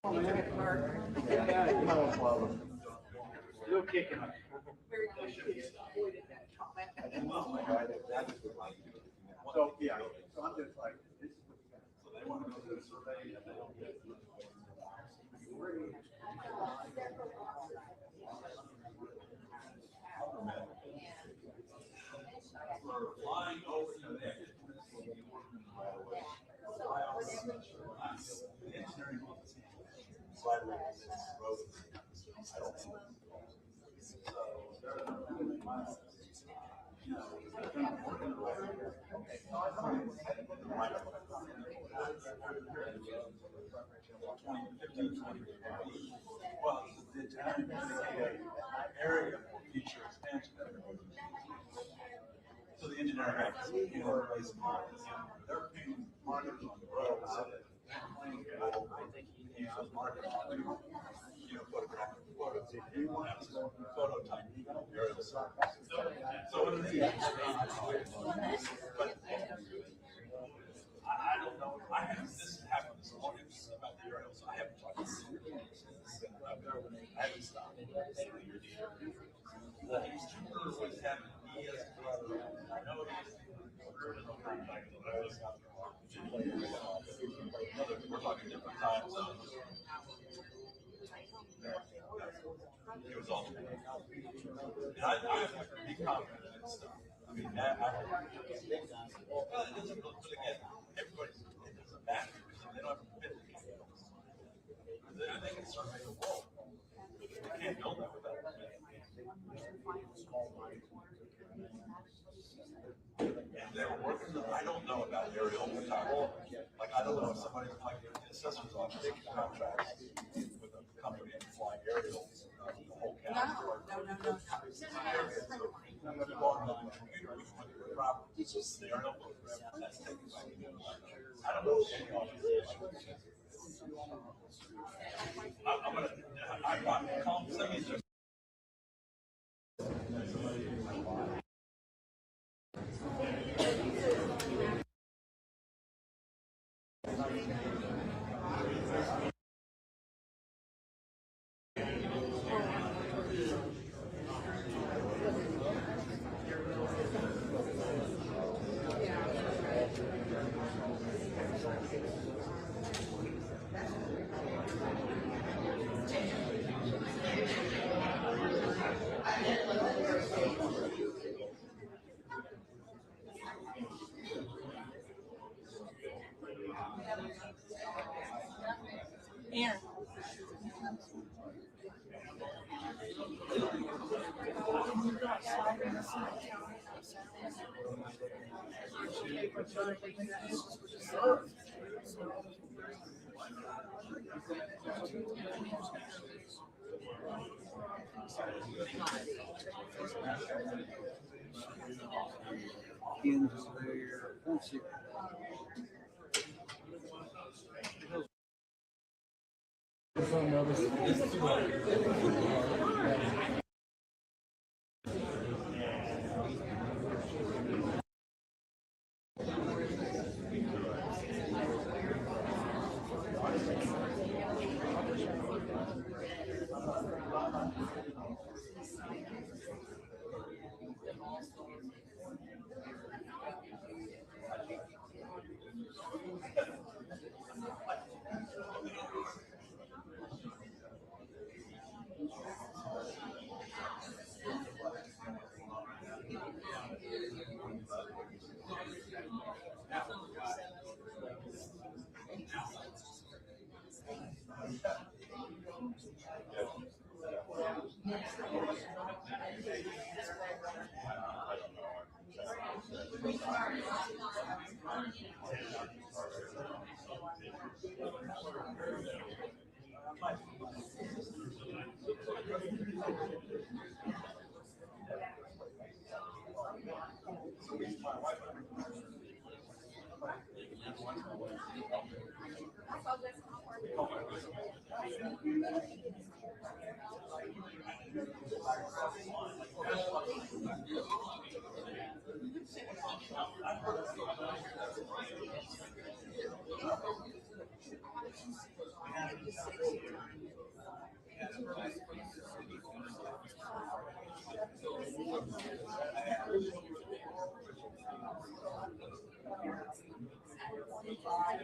Still kicking. So yeah, so I'm just like, this is what you got. So they want to go to the survey and they don't get it. We're flying over to the edge. Engineering office. Sideways, road. I don't see. So they're miles. Well, the area for future expansion. So the engineering office, you know, they're paying markers on the road so that plane can go over and use those markers to, you know, photographic photos. If you want to phototype aerial surveys. So what are these? But I don't know. I haven't, this happened this morning about the aerial, so I haven't talked to them. I haven't stopped. The instructor was having ES. We're talking different time zones. It was all. And I have to be confident in stuff. I mean, that well, it doesn't. But again, everybody's it doesn't matter. They don't have to fit the details. I think it's survey the world. They can't build that without it. And they were working. I don't know about aerial photography. Like I don't know if somebody like the assessor's office contracts with a company to fly aerials the whole county. No. Did you see the aerial photograph? That's taken by I don't know if any office. I'm gonna. I call some of these. Aaron. I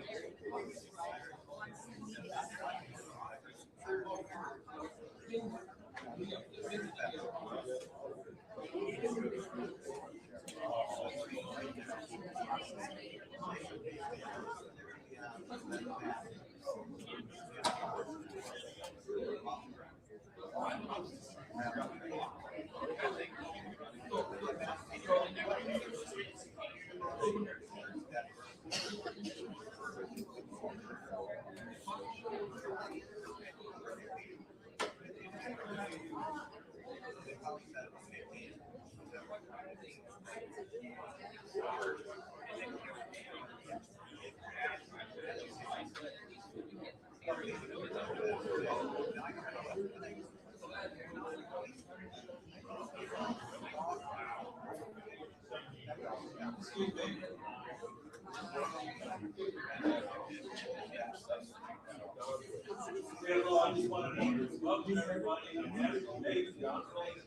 just want to welcome everybody to National Day of John Clay.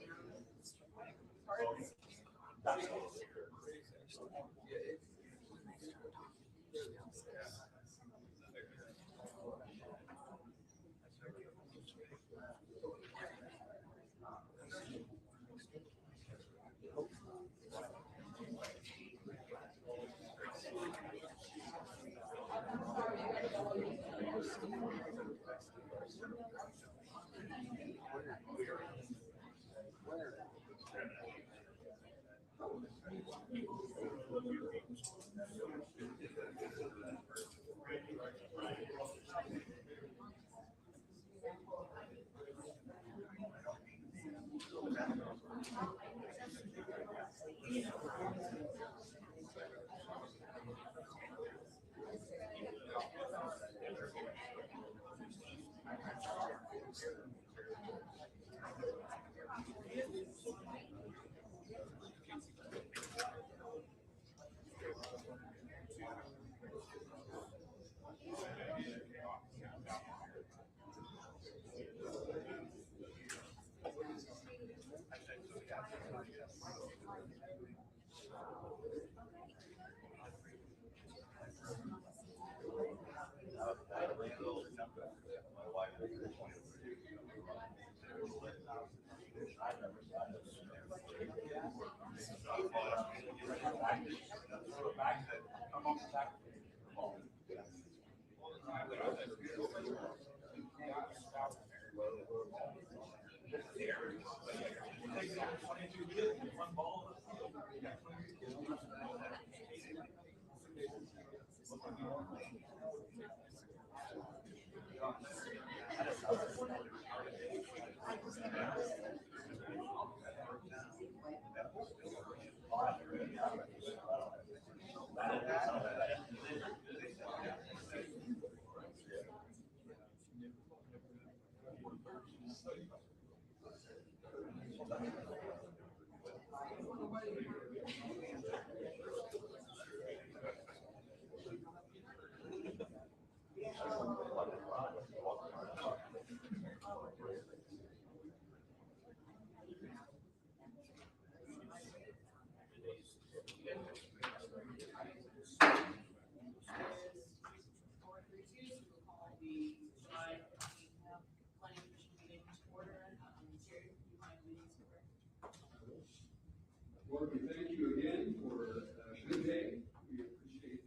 Lord, we thank you again for a good day. We appreciate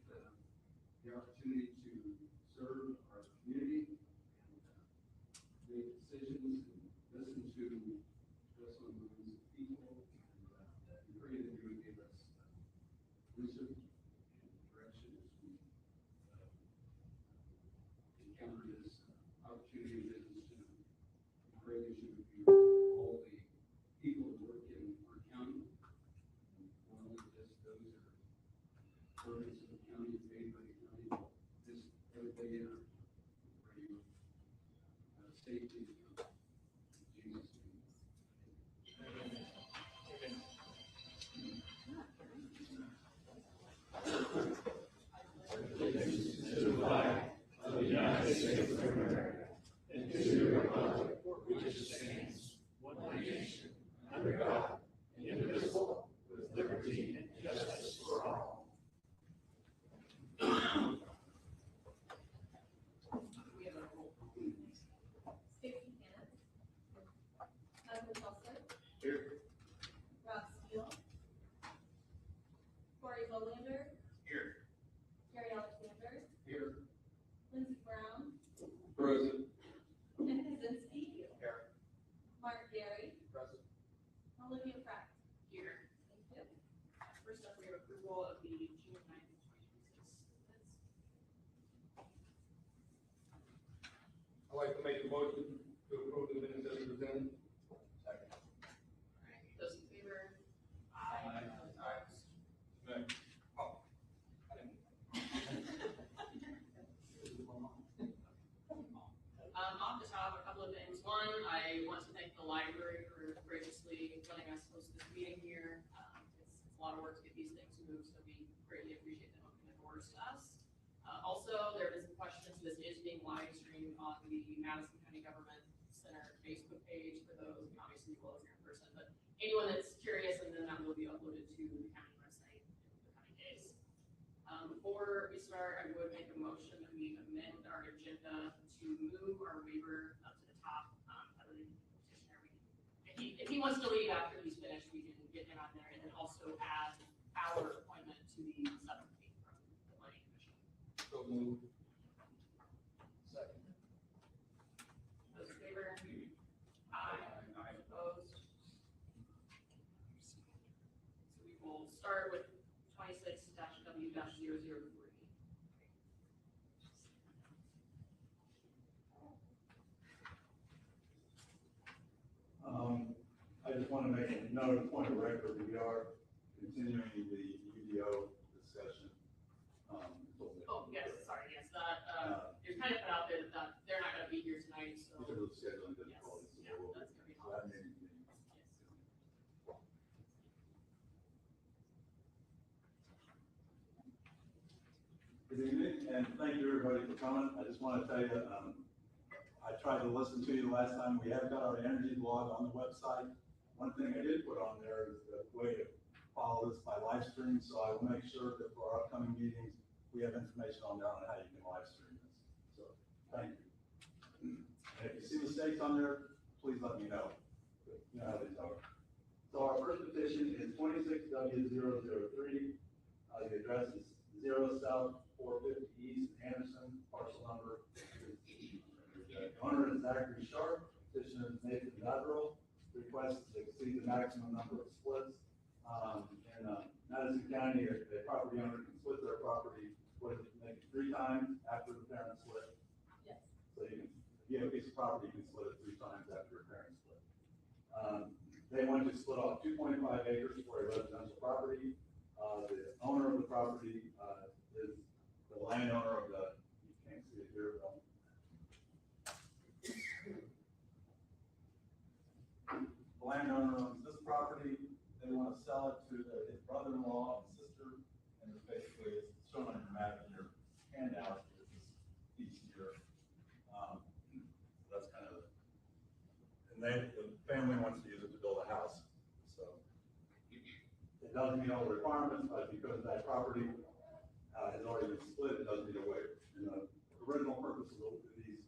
the opportunity to serve our community and make decisions and listen to the movements of people. And we pray that you would give us wisdom and direction as we encounter this opportunity and business. We pray that you would be all the people who work in our county. Not only just those that are servants of the county, paid by the county, just everybody in our pray you safety in Jesus' name. To the flag of the United States of America and to the republic which stands one nation under God, indivisible, with liberty and justice for all. Lindsey Brown, Present. Nick Kaczynski, Here. Mark Gary, Present. Olivia Pratt. Here. Thank you. First up, we have approval of the June 9th, 2026 minutes. I'd like to make a motion to approve the minutes as presented. Second. All right, those in favor? Aye. Off the top, a couple of things. One, I want to thank the library for graciously letting us host this meeting here. It's a lot of work to get these things moved, so we greatly appreciate them opening the doors to us. Also, there have been some questions. This is being live streamed on the Madison County Government Center Facebook page for those, and obviously you will if you're in person, but anyone that's curious, and then that will be uploaded to the county website in the coming days. Before we start, I would make a motion that we amend our agenda to move our waiver up to the top. Other than petitioner, if he wants to leave after he's finished, we can get him on there, and then also add our appointment to the 7th meeting from the planning commission. So moved. Second. Those in favor? Aye. Opposed? So we will start with 26-W-003. I just want to make a note, point of record, we are continuing the UDO discussion. Oh, yes, sorry, yes, that, it's kind of put out there that they're not gonna be here tonight, so. Because of scheduling Yes, difficulties. so yeah, we'll- that's gonna be so that hard. may be- Yes. Good evening, and thank you everybody for coming. I just want to tell you, I tried to listen to you last time. We have got our energy blog on the website. One thing I did put on there is the way to follow this by live stream, so I will make sure that for our upcoming meetings, we have information on there on how you can live stream this. So, thank you. And if you see mistakes on there, please let me know. You know how these are. So our first petition is 26W003. The address is 0 South 450 East Anderson, parcel number. The owner is Zachary Sharp, petitioner is Nathan Lateral. Request to exceed the maximum number of splits. In Madison County, a property owner can split their property, make it 3 times after the parent split. Yes. So if you have a piece of property, you can split it 3 times after a parent split. They want to split off 2.5 acres for a residential property. The owner of the property is the landowner of the, you can't see it here, but the landowner owns this property. They want to sell it to his brother-in-law and sister, and it's basically, it's shown on your map in your handout, this is each year. That's kind of, and the family wants to use it to build a house, so. It doesn't meet all the requirements, but because that property has already been split, it does need a waiver. And the original purpose of these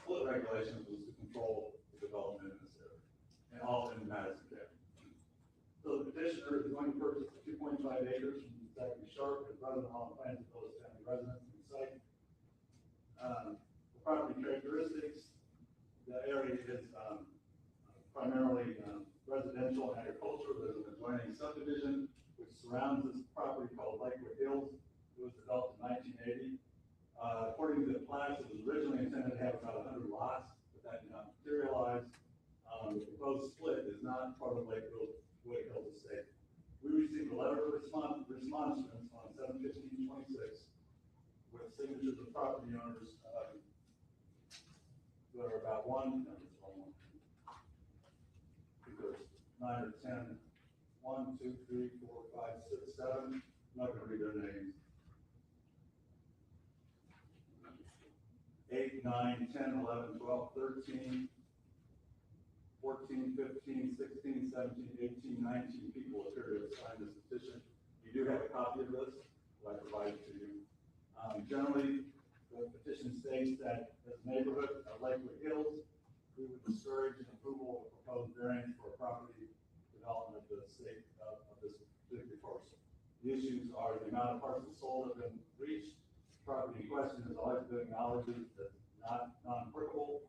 split regulations was to control the development in this area, and all in Madison County. So the petitioner is going to purchase 2.5 acres from Zachary Sharp, his brother-in-law, plans to build his family residence in the site. The property characteristics, the area is primarily residential and agricultural. There's an adjoining subdivision which surrounds this property called Lakewood Hills. It was developed in 1980. According to the plans, it was originally intended to have about 100 lots, but that did not materialize. The proposed split is not part of Lakewood Hills estate. We received a letter of remonstrance on 7/15/26 with signatures of property owners. There are about 9 or 10, 1, 2, 3, 4, 5, 6, 7. I'm not going to read their names. 8, 9, 10, 11, 12, 13, 14, 15, 16, 17, 18, 19 people appear to have signed this petition. You do have a copy of this that I provided to you. Generally, the petition states that as a neighborhood of Lakewood Hills, we would discourage an approval of proposed variance for a property development of the state of this particular parcel. The issues are the amount of parcels sold have been reached, property in question has always been acknowledged that not non-portable,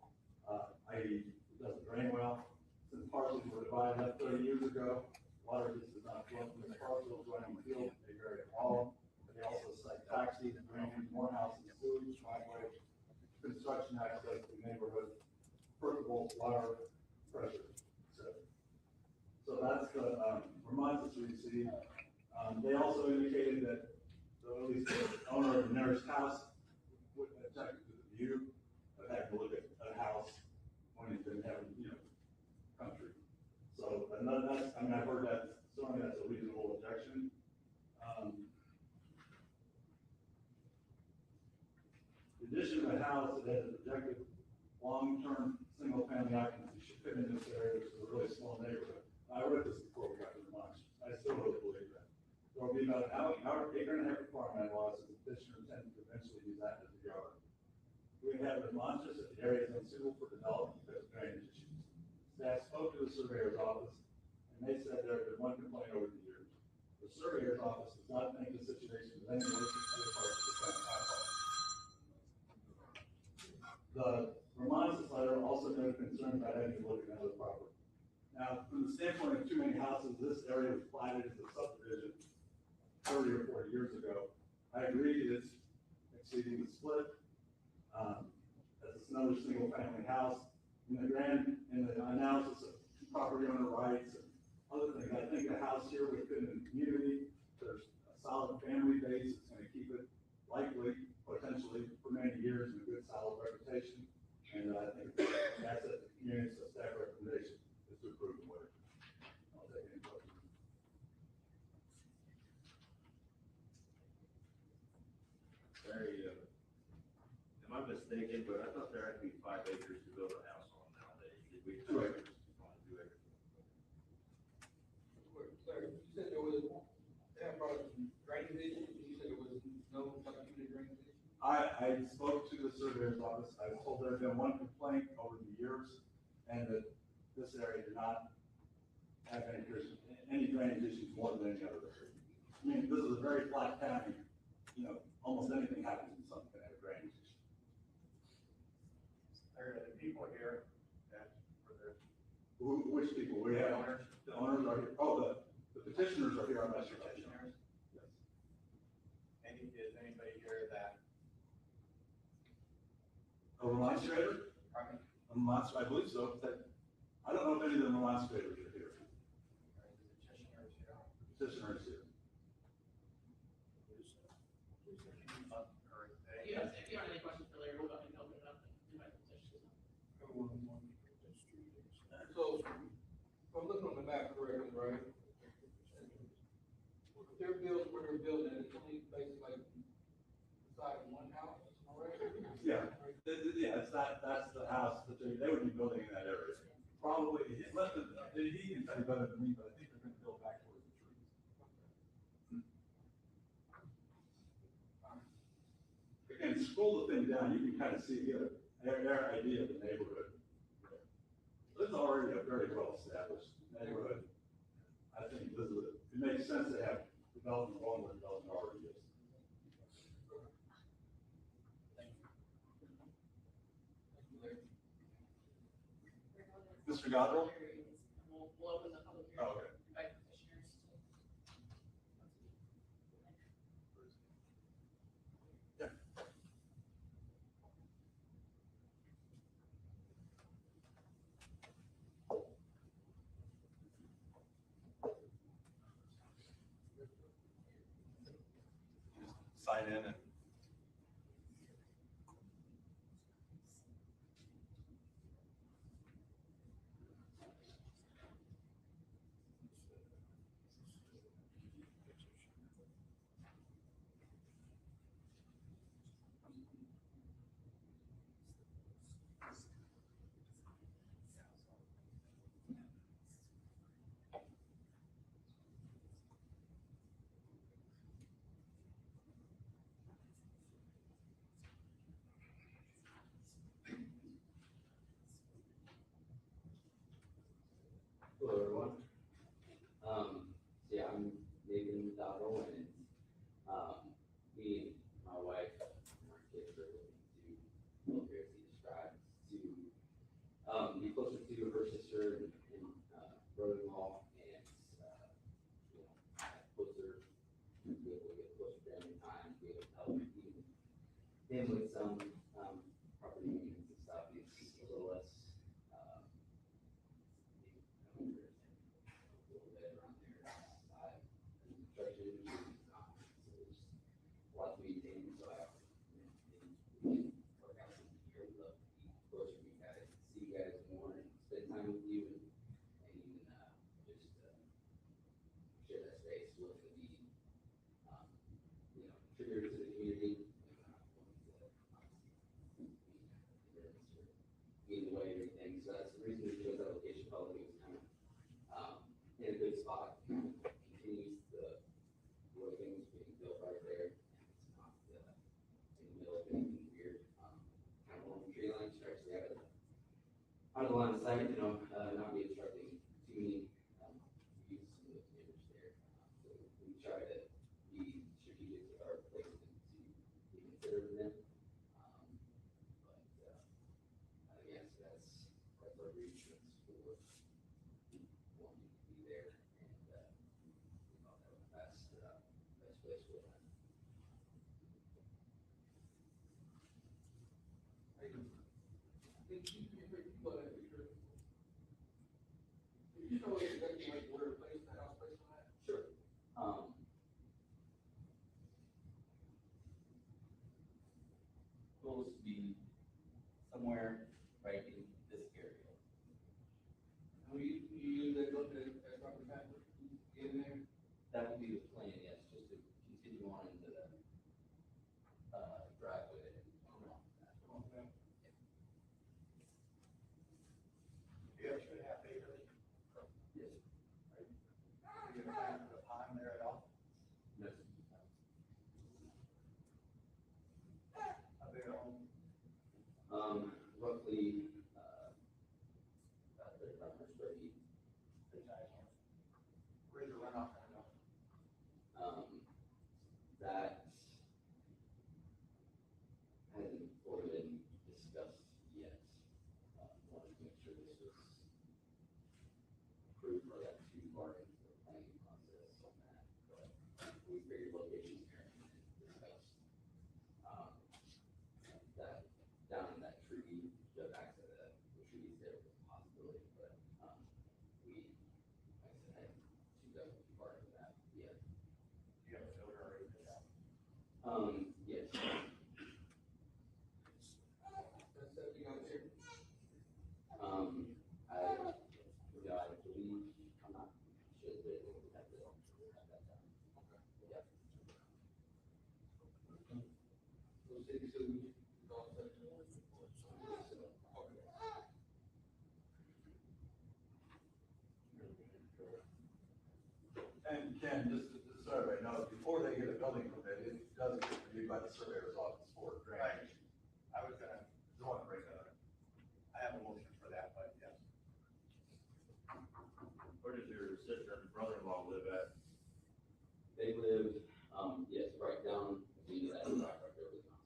i.e. it doesn't drain well. Since parcels were divided up 30 years ago, water just does not flow from the parcels running the field, they vary all. They also cite taxis, drainage, more houses, sewage, driveway, construction access to neighborhood, portable water pressure. So that's the Vermont that we see. They also indicated that at least the owner of the nearest house wouldn't object to the view of having to look at a house when he's been having, country. So, and that's, I mean, I've heard that, certainly that's a reasonable objection. In addition to the house, it has a projected long-term single-family occupancy should fit in this area, which is a really small neighborhood. I read this before we got to the lunch. I still really believe that. There will be about an acre and a half of farmland lots, and the petitioner intends to eventually use that as a yard. We have a monstrous if the area is unsuitable for development because of drainage issues. Staff spoke to the surveyor's office, and they said there had been one complaint over the years. The surveyor's office does not think the situation is any worse than other parts of the town. The Vermont's letter also noted concerns about having to look at another property. Now, from the standpoint of too many houses, this area was platted as a subdivision 30 or 40 years ago. I agree it's exceeding the split. That's another single family house. In the analysis of property owner rights and other things, I think a house here would fit in the community. There's a solid family base. It's going to keep it likely, potentially, for many years in a good, solid reputation. And I think it's an asset to the community, so staff recommendation is to approve the waiver. I'll take any questions. Very, am I mistaken, but I thought there had to be 5 acres to build a house on nowadays. Did we? 2 acres. 2 acres. Sorry, you said there was, that brought up some drainage issues, you said there was no community drainage issue? I spoke to the surveyor's office. I was told there had been one complaint over the years, and that this area did not have any drainage issues more than any other area. I mean, this is a very flat county, almost anything happens in something can have a drainage issue. There are the people here that were the Which people? We have owners. the owners are here. Oh, the petitioners are here on that. Petitioners. Yes. Is anybody here that, A remonstrator? pardon me, A remonstrator, I believe so. I don't know if any of the remonstrators are here. or the petitioners here? Petitioners here. Or they- If you have any questions for Larry, we'll go ahead and open it up and invite the petitioners. So, if I'm looking on the map correctly, right? They're built where they're building, it's only basically like inside one house, am I right? Yeah. Yeah, that's the house that they would be building in that area. Probably, he can tell you better than me, but I think they're gonna build back towards the trees. Again, scroll the thing down, you can kind of see, their idea of the neighborhood. This is already a very well-established neighborhood. I think it makes sense to have development along where development already is. Mr. Godrow? We'll open the public hearing. Oh, okay. Invite the petitioners. Yeah. Sign in and. Hello, everyone. Yeah, I'm Nathan Dowdle, and me and my wife and our kids some, property maintenance and stuff, it's a little less, a little bit around there. Construction industry is not, so there's lots to maintain, so I, work out some here, we love to be closer to you guys, see you guys more, and spend time with you, and even, just, share that space with the, contributors to the community. Either way, everything, so that's the reason we chose that location, probably was kind of, in a good spot, continues the way things being built right there, and it's not, in the middle of anything weird, kind of along the tree line, starts to have it out of the line of sight, not be obstructing too many, use some of those neighbors there. So we try to be strategic with our placement to be considerate of them. Yes, that's our reasons for wanting to be there, and we thought that was the best place for that. Can you show us exactly like where to place the house based on that? Sure. Supposed to be somewhere right in this area. You use that, property map, get in there? That would be the plan, yes, just to continue on into the, driveway and come on that. You actually have acres. Yes. You can plant the pine there at all? Yes. A big home. Roughly, about 3,500 square feet. Where's the runoff coming up? That hasn't fully been discussed yet. Wanted to make sure this was approved for that too far into the planning process on that, but we figured locations here and discussed. That down in that tree, the back of the trees there was a possibility, but, we, like I said, hadn't gotten too far into that yet. You have a filter already put out? Yes. That's that big out there. I believe, I'm not sure that it would have to, at that time. Yeah. So city solution, all that. And Ken, just so everybody knows, before they get a building permit, it does get reviewed by the surveyor's office for drainage. I was gonna, Just want to bring that up. I have a motion for that, but yes. Where does your sister and brother-in-law live at? They live, yes, right down the end of that block right there with us.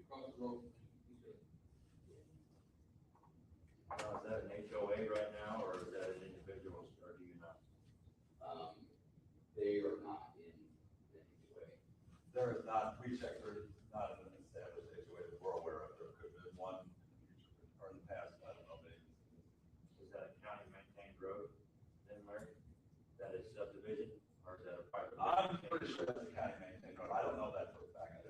Across the road. Is that an HOA right now, or is that an individual, or do you know? They are not in any way. There is not, we checked, there is not an established HOA that we're aware of. There could have been one, or in the past, I don't know, maybe. Is that a county maintained road then, Larry? That is subdivision, or is that a private? I'm pretty sure that's a county maintained road. I don't know that for a fact.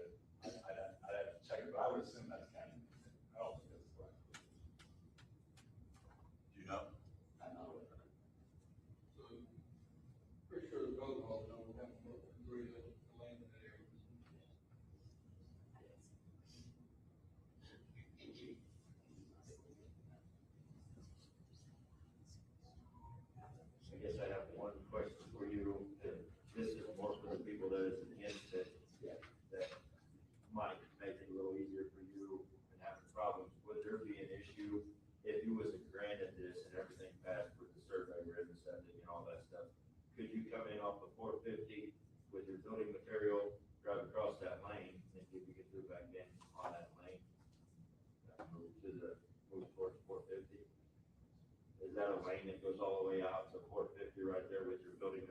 I'd have to check it, but I would assume that's county maintained. I don't think that's correct. Do you know? I'm not aware of it. So, pretty sure the road hall, we have to agree that the land in that area. I guess I have one question for you, and this is more for the people that is against it, that might make it a little easier for you and having problems. Would there be an issue if you was granted this and everything passed with the surveyor and the septic and all that stuff? Could you come in off of 450 with your building material, drive across that lane, and you could get through back in on that lane? Move towards 450? Is that a lane that goes all the way out to 450 right there with your building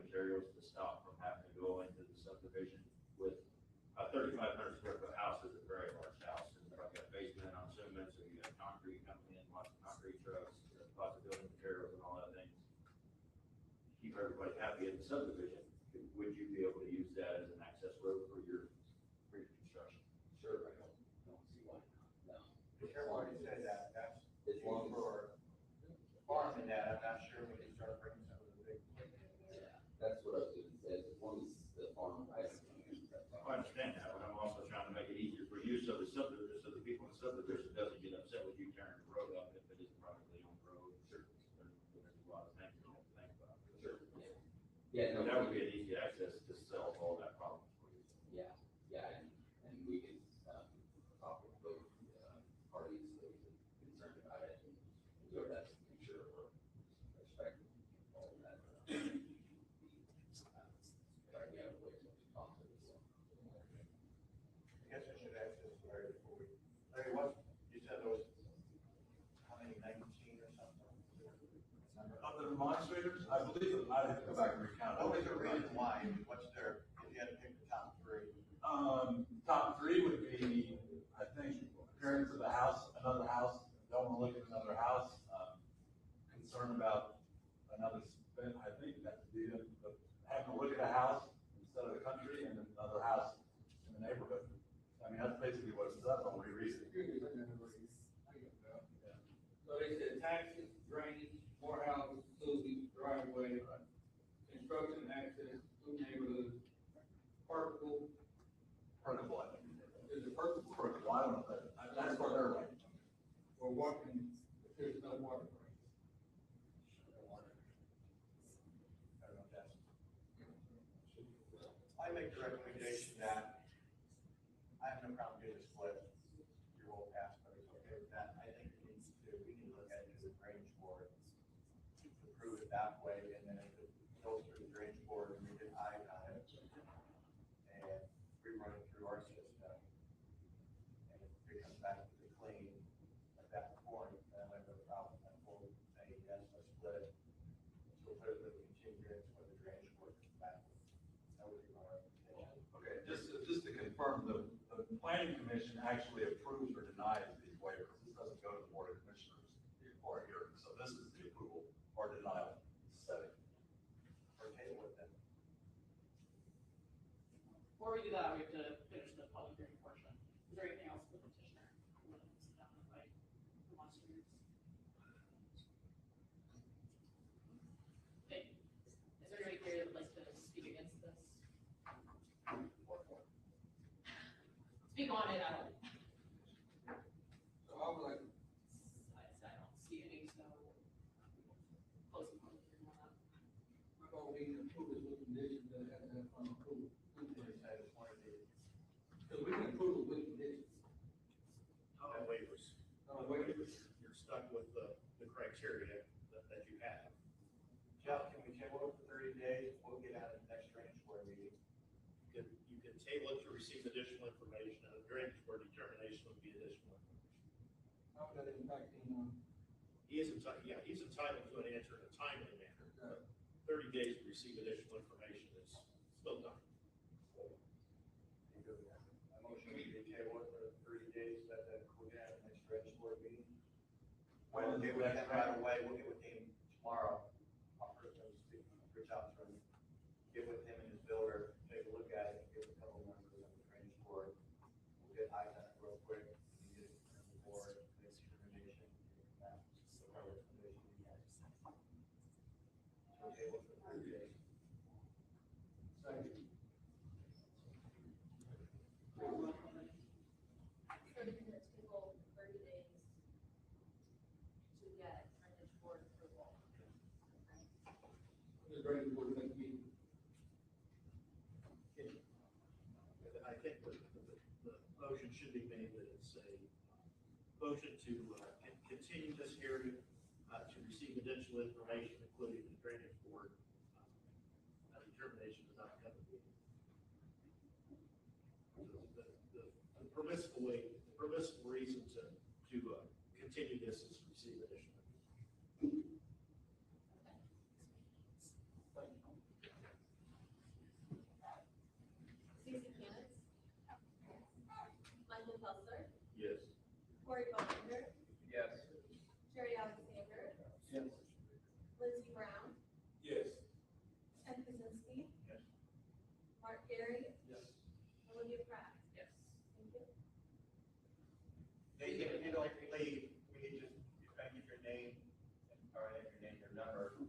everybody happy in the subdivision, would you be able to use that as an access road for your construction? Sure, I don't see why not, no. The chair already said that, that's It's long for farming that, I'm not sure when you start bringing some of the big. Yeah, that's what I was gonna say, as long as the farm has. I understand that, but I'm also trying to make it easier for you, so the subdivision, so the people in the subdivision doesn't get upset with you tearing the road up if it is privately owned road. Sure. There's a lot of things you have to think about. Sure. Yeah, no, That would be an easy access to solve all that problem for you. yeah, and we can, talk with both, parties that are concerned about it and do our best to make sure we're respecting all of that. But yeah, we're talking to this. I guess I should ask this Larry before we, Larry, what, you said there was, how many, 19 or something? Number? Of the demonstrators, I believe, I'd have to go back and recount. What was the reason why, what's their, if you had to pick the top three? Top three would be, I think, appearance of the house, another house, don't want to look at another house, concern about another spin, I think that's the, having to look at a house instead of the country and another house in the neighborhood. I mean, that's basically what it says when we read it. So they said taxes, drainage, more houses, facilities, driveway, construction access to neighborhoods, parkable, Percolable, I think. is it parkable Percolable, I don't know if that's what they're like. or walking, if there's no water. I don't know if that's. I make the recommendation that, I have no problem getting a split, your whole pass, but it's okay with that. I think we need to look at it as a drainage board. Approve it that way, and then if it goes through the drainage board and we get eyes on it, and we run it through our system, and if it comes back to the clean at that point, then I have no problem, I'm fully saying, yes, let's split it. So put it with the continuance when the drainage board comes back. That would be my recommendation. Okay, just to confirm, the planning commission actually approves or denies these waivers. This doesn't go to the board of commissioners for a hearing, so this is the approval or denial setting. Or table it then. Before we do that, we have to finish the public hearing portion. Is there anything else for the petitioner? Like, who wants to use? Okay. Is there anybody here that would like to speak against this? Or for? Speak on it, I don't, So I would like, I don't see any, so close the public hearing on that. my goal is to approve this with conditions that it has to have final approval. I just wanted to. Because we can approve it with conditions. No waivers. Waivers. You're stuck with the criteria that you have. Jeff, can we table it for 30 days? We'll get out of the next drainage board meeting. You can table it to receive additional information, and a drainage board determination would be additional information. How would that impact anyone? He's entitled to an answer in a timely manner. 30 days to receive additional information is still done. You good with that? A motion to table it for 30 days, that we'll get out of the next drainage board meeting. We'll get with him right away, we'll get with him tomorrow. I'll personally speak, reach out to him, get with him and his builder, take a look at it, give a couple members of the drainage board. We'll get eyes on it real quick, and get it from the board, make a determination. So our recommendation, you guys. So table for 30 days. Second. So you're gonna table 30 days to get drainage board approval. The drainage board next meeting. I think the motion should be made that it's a motion to continue this hearing to receive additional information, including the drainage board determination is not coming. The permissible reason to continue this is to receive additional. Susie Canitz. Michael Felsler. Yes. Corey Bowmander. Yes. Jerry Alexander. Yes. Lindsey Brown. Yes.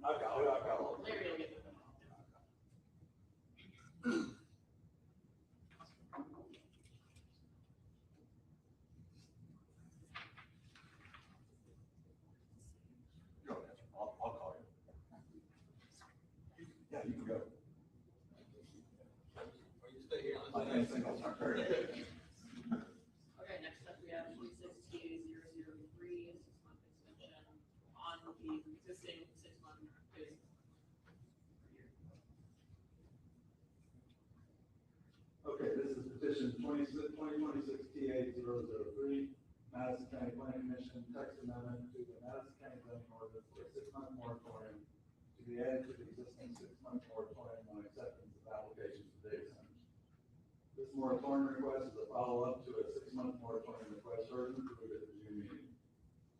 I've got all of them. Larry will get them. Go ahead. I'll call you. Yeah, you can go. Or you stay here. I can't think I'll start very good. Okay, next up we have 26T003, 6-month extension on the existing 6-month base. Okay, this is petition 2026 TA003, Madison County Planning Commission, text amendment to the Madison County zoning ordinance for a 6-month moratorium to be added to the existing 6-month moratorium on acceptance of applications for data centers. This moratorium request is a follow-up to a 6-month moratorium request heard and approved at the June meeting.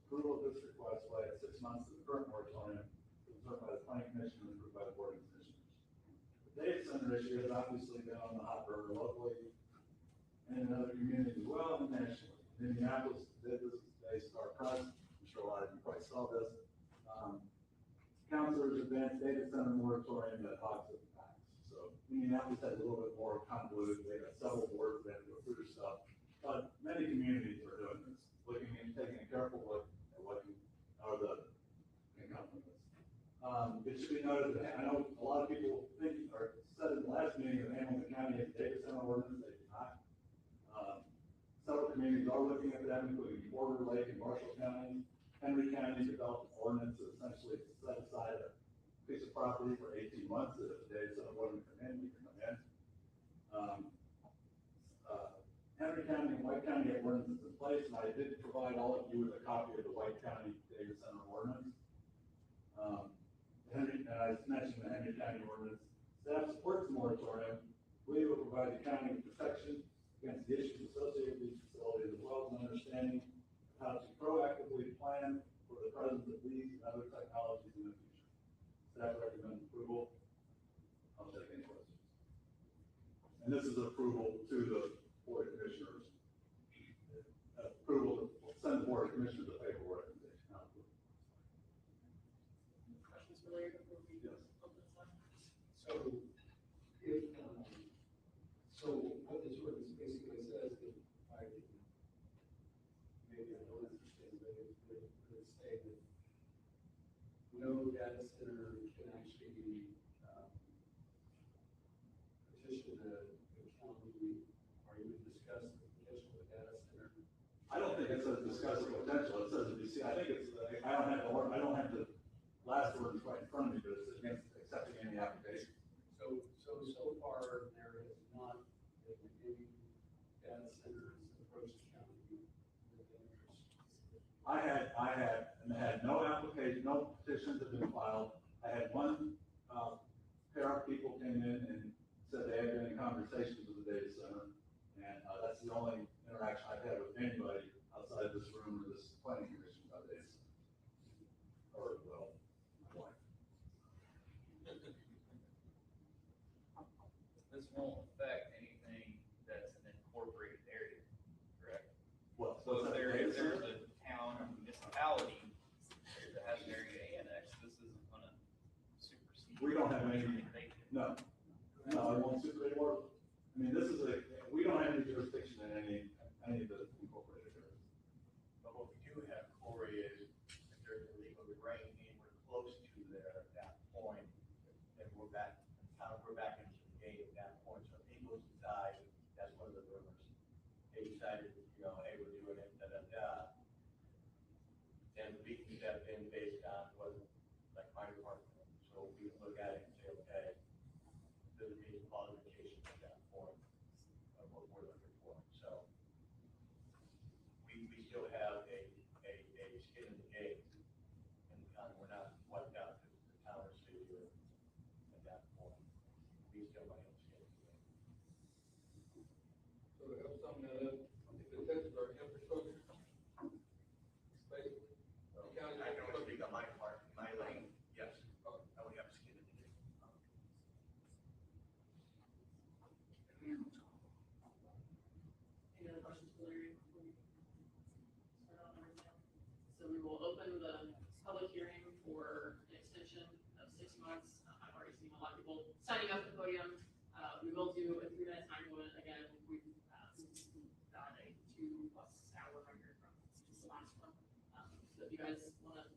Approval of this request will add 6 months to the current moratorium, observed by the Planning Commission and approved by the Board of Commissioners. The data center issue has obviously been on the hot burner locally and in other communities as well, and nationally. In Minneapolis, did this today, Star Press, I'm sure a lot of you probably saw this. Councilors advanced data center moratorium that talks of facts. So Minneapolis had a little bit more convoluted, they got several boards that go through their stuff, but many communities are doing this, looking and taking a careful look at what are the incumbents. It should be noted that I know a lot of people think, or said in the last meeting that Hamilton County has a data center ordinance, they do not. Several communities are looking at that, including Porter, Lake, and Marshall counties. Henry County developed an ordinance to essentially set aside a piece of property for 18 months. If the data center wasn't come in, we can come in. Henry County and White County have ordinances in place, and I did provide all of you with a copy of the White County data center ordinance. And I mentioned the Henry County ordinance. Staff supports the moratorium. We will provide the county with protection against the issues associated with these facilities, as well as an understanding of how to proactively plan for the presence of these and other technologies in the future. Staff recommends approval. I'll take any questions. And this is approval to the Board of Commissioners. Approval to send the Board of Commissioners the paperwork. Questions for Larry before we Yes. open this up? So, if, so what this ordinance basically says, if I can, maybe I don't understand, but it could say that no data center can actually be, petition the county, or even discuss the potential of a data center. I don't think it says discuss the potential, it says, you see, I think it's, I don't have the last word right in front of me, but it's against accepting any application. So far, there has not been any data centers approach the county with interest. I had no application, no petitions have been filed. I had one, pair of people came in and said they had been in conversations with the data center. And, that's the only interaction I've had with anybody outside this room or this planning commission about data center. Or, well, my wife. This won't affect anything that's an incorporated area, correct? Well, So if data there's center? a town or municipality that has an area annexed, this isn't gonna supersede. We don't have any- anything they do. No, I won't super anymore. I mean, this is we don't have any jurisdiction in any of the incorporated areas. But what we do have, Corey, is if there's a legal drain anywhere close to there at that point, then we're back into the game at that point. So if people decide, that's one of the rumors, they decided, hey, we're doing it, then we can step in based on what, like my department. So we can look at it and say, okay, there's a qualification at that point of what we're looking for. So we still have a skin in the game, and we're not wiped out to the town or city at that point. We still might have skin in the game. So to help sum that up, if it touches our infrastructure, basically, the county. I can only speak on my part, my lane, yes, I would have skin in the game. Any other questions for Larry before we start on everything? So we will open the public hearing for an extension of signing up at the podium. We will do a 3-minute time limit again. We've got a 2+ hour record from just the last one. So if you guys want to.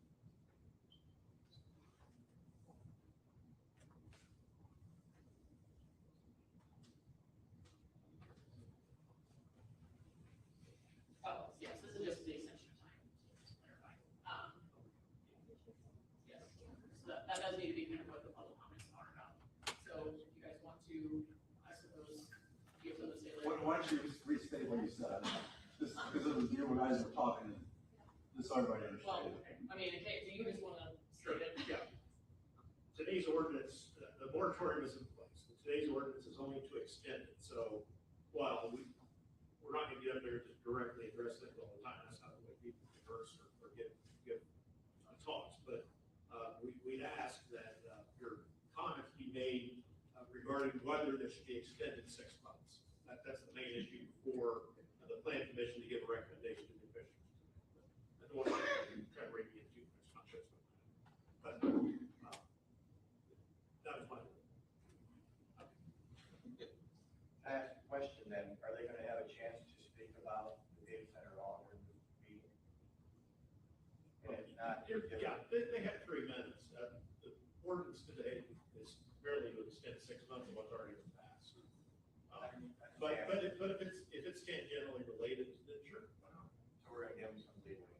Oh, yes, this is just the extension of time, just to clarify. Yes, so that does need to be kind of what the public comments are about. So if you guys want to, I suppose, give them the say later. Why don't you restate what you said? Just because you guys were talking, just so everybody Well, understands. I mean, okay, do you just want to Sure, state it? yeah. Today's ordinance, the moratorium is in place. Today's ordinance is only to extend it. So while we're not gonna get up there and just directly address things all the time, that's not the way people converse or give talks. But we'd ask that your comments be made regarding whether this should be extended 6 months. That's the main issue for the plan commission to give a recommendation to the commissioners. I don't want to try to read it too much, but that was my. I ask a question then, are they gonna have a chance to speak about the data center law in the meeting? And if not, Yeah, they have 3 minutes. The ordinance today is merely to extend 6 months of what's already been passed. But if it's tangentially related, then sure, why not? So we're gonna give them some leeway.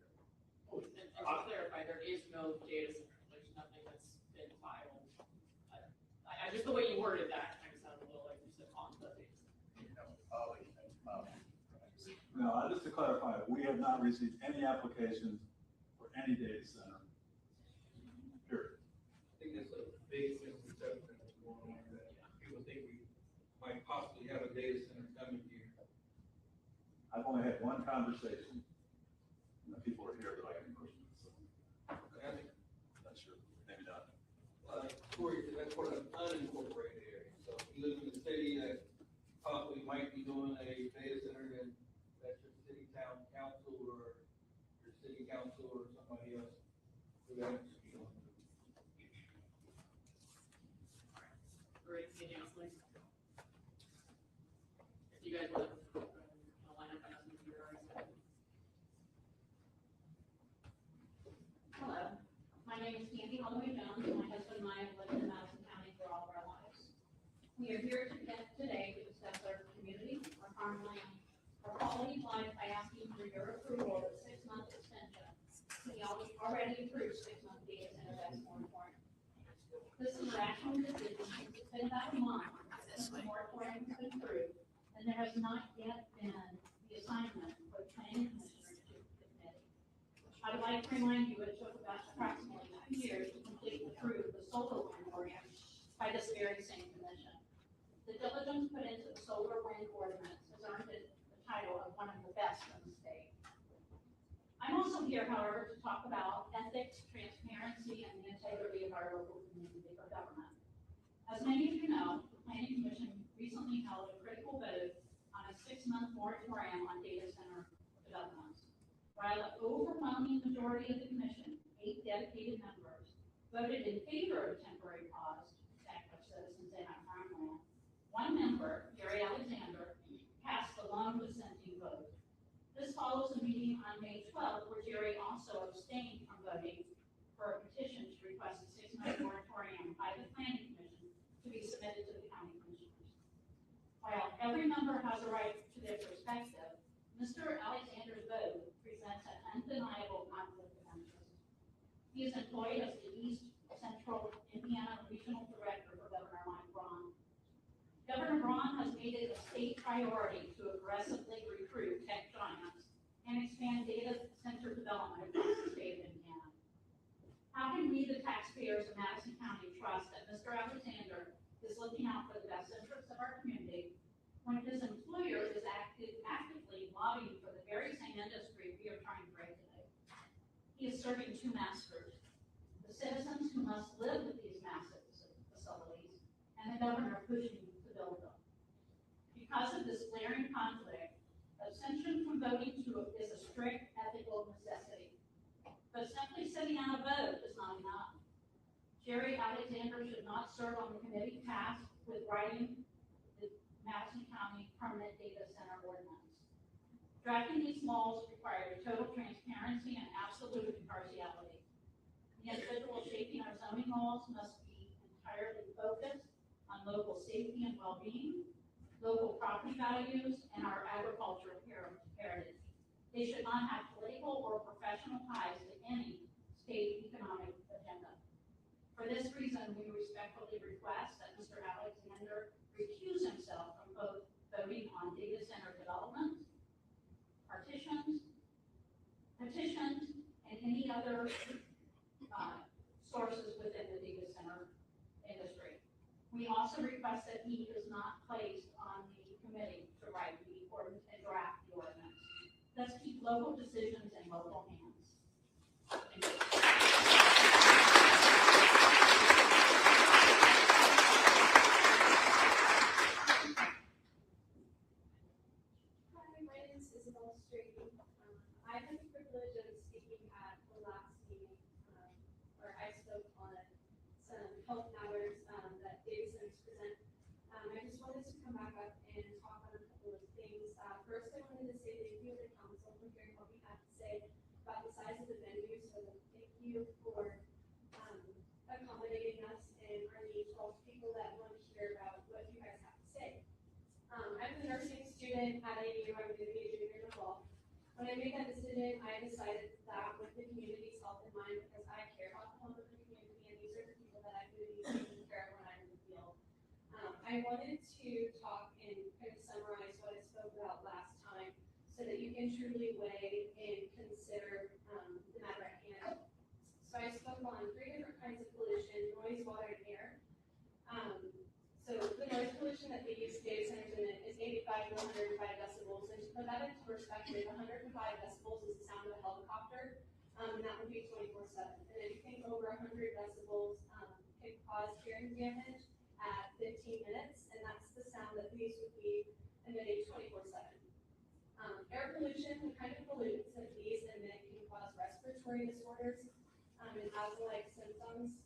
And to clarify, there is no data center, there's nothing that's been filed. I just, the way you worded that, kind of sounded a little like you said on the data center. No, just to clarify, we have not received any applications for any data center. Period. I think that's a big misconception that's going on, that people think we might possibly have a data center coming here. I've only had one conversation, and the people are here that I can question, so. And I think, Not sure, maybe not. Corey, that's part of an unincorporated area, so if you live in a city that possibly might be doing a data center, then that's your city town council or your city council or somebody else who that should be on. Great, anything else, Lisa? If you guys want to line up, I know some of you are already set. Hello, my name is Candy Holloway Jones, and my husband and I have lived in Madison County for all of our lives. We are here today to discuss our community, our farmland, our quality of life by asking for your approval of a 6-month extension to the already approved 6-month data center best moratorium. This is a rational decision since it's been about a month since the moratorium has been approved, and there has not yet been the assignment for the planning commissioner to the committee. I would like to remind you it took about approximately 2 years to completely approve the solar moratorium by this very same commission. The diligence put into the solar wind ordinance has earned it the title of one of the best in the state. I'm also here, however, to talk about ethics, transparency, and the integrity of our local community for government. As many of you know, the Planning Commission recently held a critical vote on a 6-month moratorium on data center developments. While the overwhelming majority of the commission, 8 dedicated members, voted in favor of a temporary pause to protect our citizens and our farmland, one member, Gary Alexander, cast a lone dissenting vote. This follows a meeting on May 12th where Jerry also abstained from voting for a petition to request a 6-month moratorium by the Planning Commission to be submitted to the county commissioners. While every member has a right to their perspective, Mr. Alexander's vote presents an undeniable conflict of interest. He is employed as the East Central Indiana Regional Director for Governor Mike Braun. Governor Braun has made it a state priority to aggressively recruit tech giants and expand data center development across the state of Indiana. How can we, the taxpayers of Madison County, trust that Mr. Alexander is looking out for the best interests of our community when his employer is actively lobbying for the very same industry we are trying to regulate? He is serving 2 masters: the citizens who must live with these massive facilities and the governor pushing to build them. Because of this glaring conflict, abstention from voting is a strict ethical necessity. But simply sitting out a vote is not enough. Jerry Alexander should not serve on the committee tasked with writing the Madison County Permanent Data Center Ordinance. Drafting these laws requires total transparency and absolute impartiality. The individual shaping our zoning laws must be entirely focused on local safety and well-being, local property values, and our agricultural heritage. They should not have political or professional ties to any state economic agenda. For this reason, we respectfully request that Mr. Alexander recuse himself from both voting on data center development, petitions, and any other sources within the data center industry. We also request that he is not placed on the committee to write the ordinance and draft the ordinance. Let's keep local decisions in local hands. Thank you. I had the privilege of speaking at the last meeting, where I spoke on some health matters that data centers present. I just wanted to come back up and talk on a couple of things. First, I wanted to say thank you to the council for hearing what we have to say about the size of the venue. So thank you for accommodating us and our needs, all the people that want to hear about what you guys have to say. I'm a nursing student at AU. I'm going to be a junior in the fall. When I made that decision, I decided that with the community's health in mind, because I care about the health of the community, and these are the people that I'm going to be taking care of when I'm in the field. I wanted to talk and kind of summarize what I spoke about last time, so that you can truly weigh and consider the matter at hand. So I spoke on 3 different kinds of pollution: noise, water, and air. So the noise pollution that they use data centers in is 85 to 105 decibels. And to put that into perspective, 105 decibels is the sound of a helicopter, and that would be 24/7. And anything over 100 decibels can cause hearing damage at 15 minutes, and that's the sound that these would be emitting 24/7. Air pollution, the kind of pollutants that these emit, can cause respiratory disorders and asthma-like symptoms.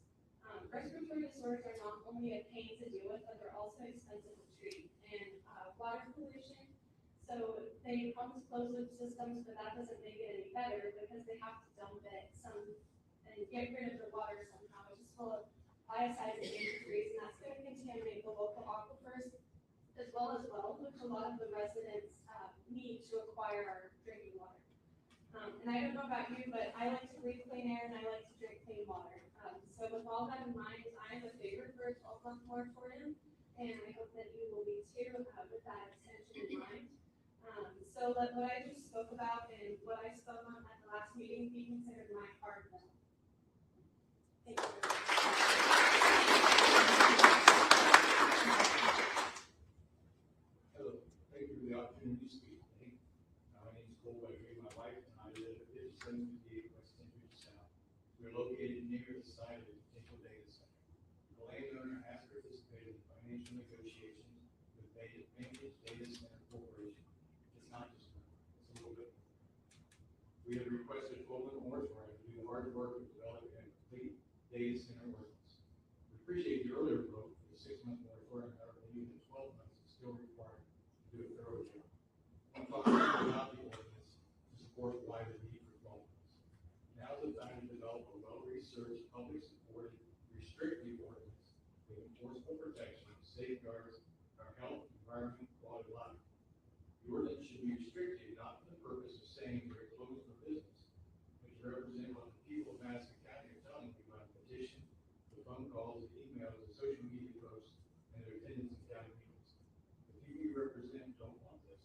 Respiratory disorders are not only a pain to deal with, but they're also expensive to treat. And water pollution, so they pump closed-loop systems, but that doesn't make it any better because they have to dump it and get rid of the water somehow, which is full of biocides and antifreeze, and that's going to contaminate the local aquifers as well, which a lot of the residents need to acquire our drinking water. And I don't know about you, but I like to breathe clean air and I like to drink clean water. So with all that in mind, I am a favor for a 12-month moratorium, and I hope that you will be too, with that extension in mind. So let what I just spoke about and what I spoke on at the last meeting be considered my hard no. Thank you. Hello, thank you for the opportunity to speak today. My name is Cole Wegry, my wife and I live at 5758 West Century South. We're located near the site of a potential data center. The landowner has participated in financial negotiations with Vantage Data Center Corporation. It's not just one, it's a little bit more. We have requested full moratorium to do the hard work of developing a complete data center ordinance. We appreciate the earlier vote for the 6-month moratorium, however, we believe that 12 months is still required to do a thorough job. I'm talking about the ordinance to support why the need for 12 months. Now is the time to develop a well-researched, public-supported, restrictive ordinance with enforceable protections, safeguards our health, environment, quality of life. The ordinance should be restricted not for the purpose of saying we're closed for business, but to represent what the people of Madison County are telling you by petition, the phone calls, the emails, the social media posts, and their attendance in county meetings. The people you represent don't want this.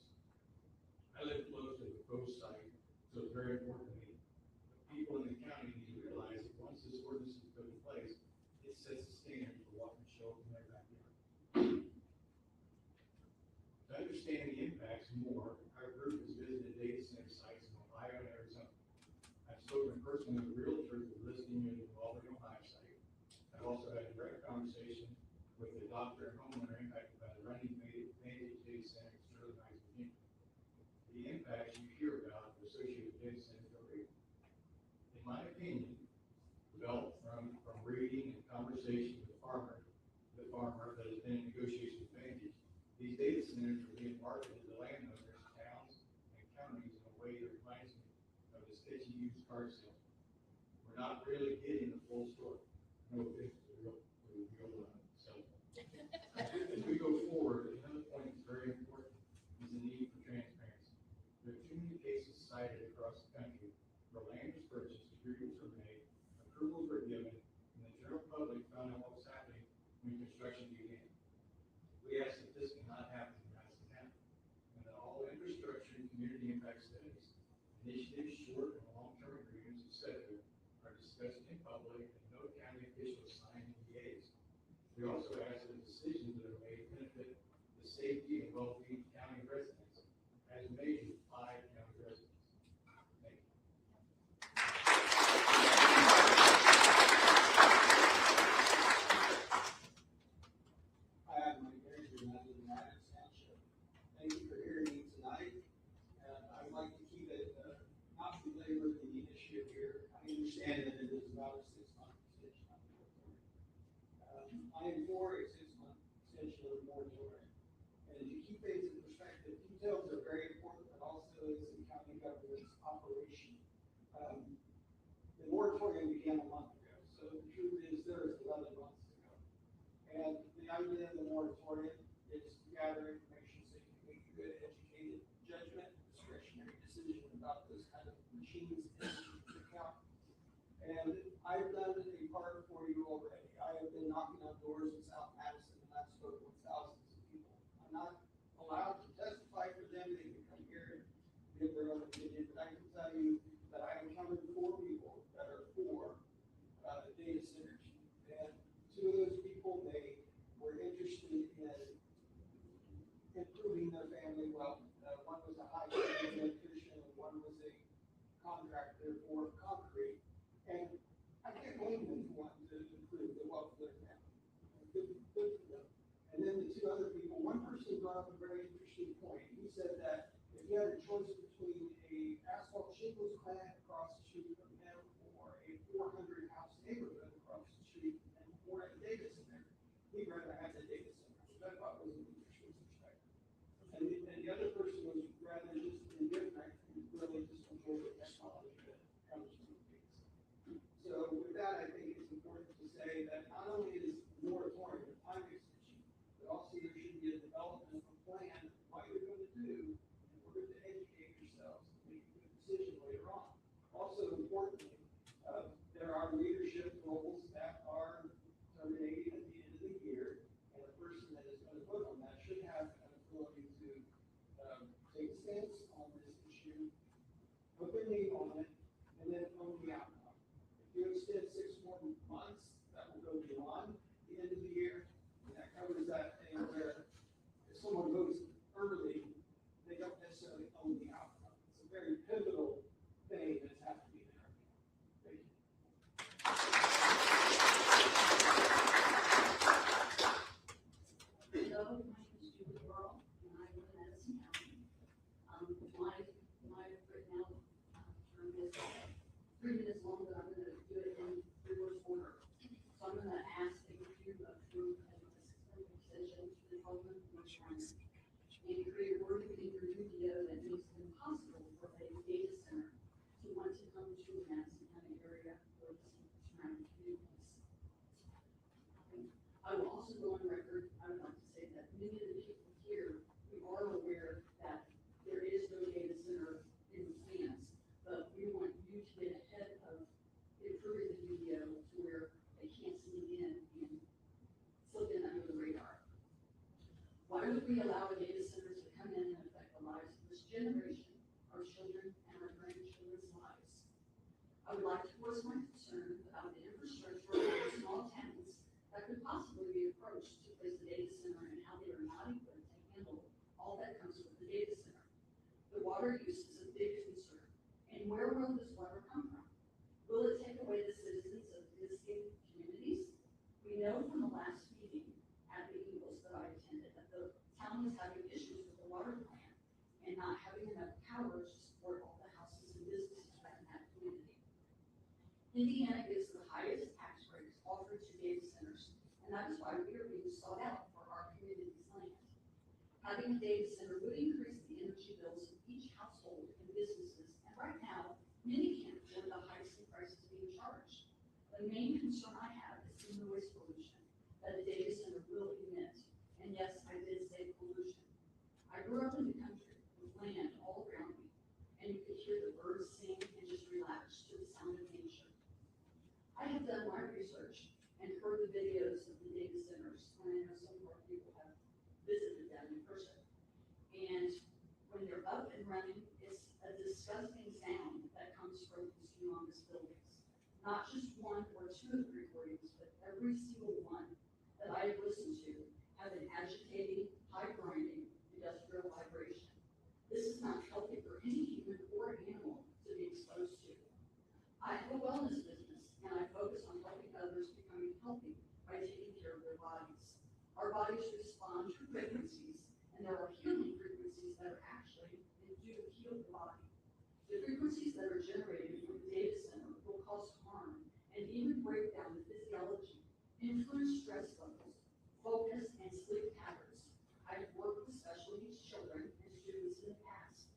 I live close to the proposed site, so it's very important to me. The people in the county need to realize that once this ordinance is put in place, it sets the standard for what can show up in their backyard. To understand the impacts more, our group has visited data center sites in Ohio and Arizona. I've spoken personally with realtors that list in the Albany, Ohio site. I've also had a direct conversation with the doctor and homeowner impacted by the running Vantage Data Center in Sterling Heights, Virginia. The impacts you hear about associated with data centers are real. In my opinion, developed from reading and conversations conversation with the farmer that has been in negotiation with Vantage. These data centers are being marketed to landowners, towns, and counties in a way that reminds me of the sketchy used car sale. We're not really getting the full story. No offense to the real seller. As we go forward, another point that's very important is the need for transparency. There are too many cases cited across the country where land was purchased, agreements were made, approvals were given, and the general public found out what was happening when construction began. We ask that this cannot happen in Madison County, and that all infrastructure and community impact studies, initiatives, short and long-term agreements, etc., are discussed in public and no county officials sign NDAs. We also ask that decisions that are made benefit the safety and well-being of county residents, as measured by county residents. Thank you. Hi, I'm Mike Anderson and Madison County. Thank you for hearing me tonight. I'd like to keep it, not belabor the issue here. I understand that it is about a 6-month extension on the moratorium. I am for a 6-month extension of the moratorium. And to keep things in perspective, details are very important, but also is the county government's operation. The moratorium began a month ago, so the truth is there is 11 months ago. And the idea of the moratorium is to gather information so you can make a good, educated judgment, discretionary decision about those kind of machines in the county. And I've done a part for you already. I have been knocking on doors in South Madison, and I've spoken with thousands of people. I'm not allowed to testify for them. They can come here and give their own opinion, but I can tell you that I encountered 4 people that are for data centers. And 2 of those people, they were interested in improving their family wealth. One was a high school electrician, and one was a contractor for concrete. And I can't blame them for wanting to improve the wealth of their family. Good for them. And then the 2 other people, one person brought up a very interesting point. He said that if you had a choice between a asphalt shingles plant across the street from him or a 400-house neighborhood across the street or a data center, he'd rather have the data center, which I thought was an interesting perspective. And the other person was rather just indifferent and really just enjoyed the technology that comes from the data center. So with that, I think it's important to say that not only is the moratorium a time extension, but also there should be a development of a plan of what you're going to do in order to educate yourselves and make a good decision later on. Also importantly, there are leadership roles that are terminating at the end of the year, and the person that is going to vote on that should have an ability to take stance on this issue, openly on it, and then own the outcome. If you extend 6 more months, that will go beyond the end of the year, and that covers that thing where if someone votes early, they don't necessarily own the outcome. It's a very pivotal thing that's happening in our county. Thank you. Hello, my name is Julie Burrell, and I live in Anderson County. My written out term is 3 minutes long, but I'm gonna do it in reverse order. So I'm gonna ask that you approve a 6-month extension to the Development Moratorium and create a working UDO that makes it impossible for a data center to want to come to the Madison County area or the surrounding communities. I will also go on record, I would like to say that many of the people here, we are aware that there is no data center in the plans, but we want you to get ahead of improving the UDO to where they can't sneak in and slip in under the radar. Why would we allow a data center to come in and affect the lives of this generation, our children, and our grandchildren's lives? I would like to voice my concern about the infrastructure of small towns that could possibly be approached to place the data center and how they are not equipped to handle all that comes with the data center. The water use is a big concern, and where will this water come from? Will it take away the citizens of existing communities? We know from the last meeting at the Eagles that I attended that the town is having issues with the water plant and not having enough power to support all the houses and businesses in that community. Indiana gives the highest tax rates offered to data centers and that is why we are being sought out for our community's land. Having a data center would increase the energy bills of each household and businesses, and right now, many can't afford the heights in prices being charged. The main concern I have is the noise pollution that a data center will emit, and yes, I did say pollution. I grew up in the country with land all around me, and you could hear the birds sing and just relax to the sound of nature. I have done my research and heard the videos of the data centers, and I know some of our people have visited them in person. And when they're up and running, it's a disgusting sound that comes from these humongous buildings. Not just one or two of the recordings, but every single one that I have listened to have an agitating, high grinding, industrial vibration. This is not healthy for any human or animal to be exposed to. I have a wellness business, and I focus on helping others becoming healthy by taking care of their bodies. Our bodies respond to frequencies, and there are healing frequencies that are actually and do heal the body. The frequencies that are generated from the data center will cause harm and even break down the physiology, influence stress levels, focus, and sleep patterns. I've worked with special needs children and students in the past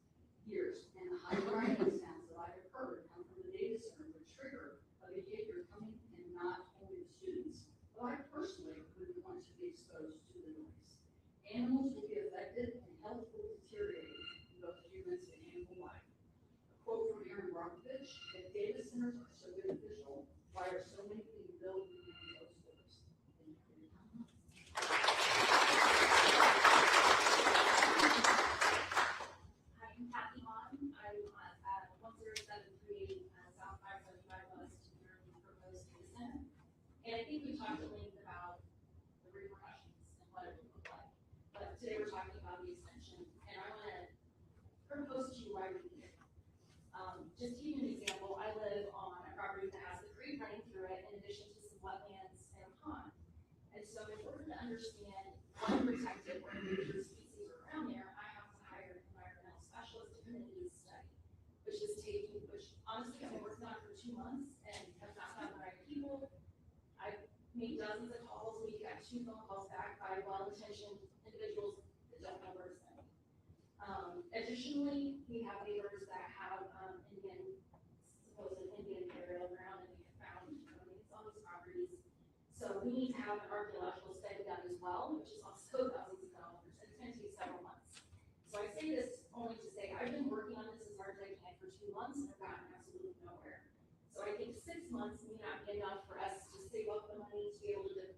years, and the high grinding sounds that I have heard come from the data center would trigger a behavior coming in not only the students, but I personally wouldn't want to be exposed to the noise. Animals will be affected and health will deteriorate in both humans and animal life. A quote from Aaron Brockovich: "If data centers are so beneficial, why are so many being built in close doors?" Thank you for your time. Hi, I'm Kathy Hahn. I'm at 1073 South 575 West near the proposed data center. And I think we talked at length about the repercussions and what it would look like. But today we're talking about the extension, and I want to propose to you why we need it. Just to give you an example, I live on a property that has a creek running through it in addition to some wetlands and a pond. And so in order to understand what protected or endangered species are around there, I have to hire an environmental specialist to come in and do a study, which honestly I've been working on for 2 months and have not found the right people. I've made dozens of calls, we got 2 phone calls back by well-intentioned individuals that don't know where to send me. Additionally, we have neighbors that have supposed Indian burial ground, and we have found remains on these properties. So we need to have an archaeological study done as well, which is also thousands of dollars, and it's going to take several months. So I say this only to say I've been working on this as hard as I can for 2 months and I've gotten absolutely nowhere. So I think 6 months may not be enough for us to save up the money to be able to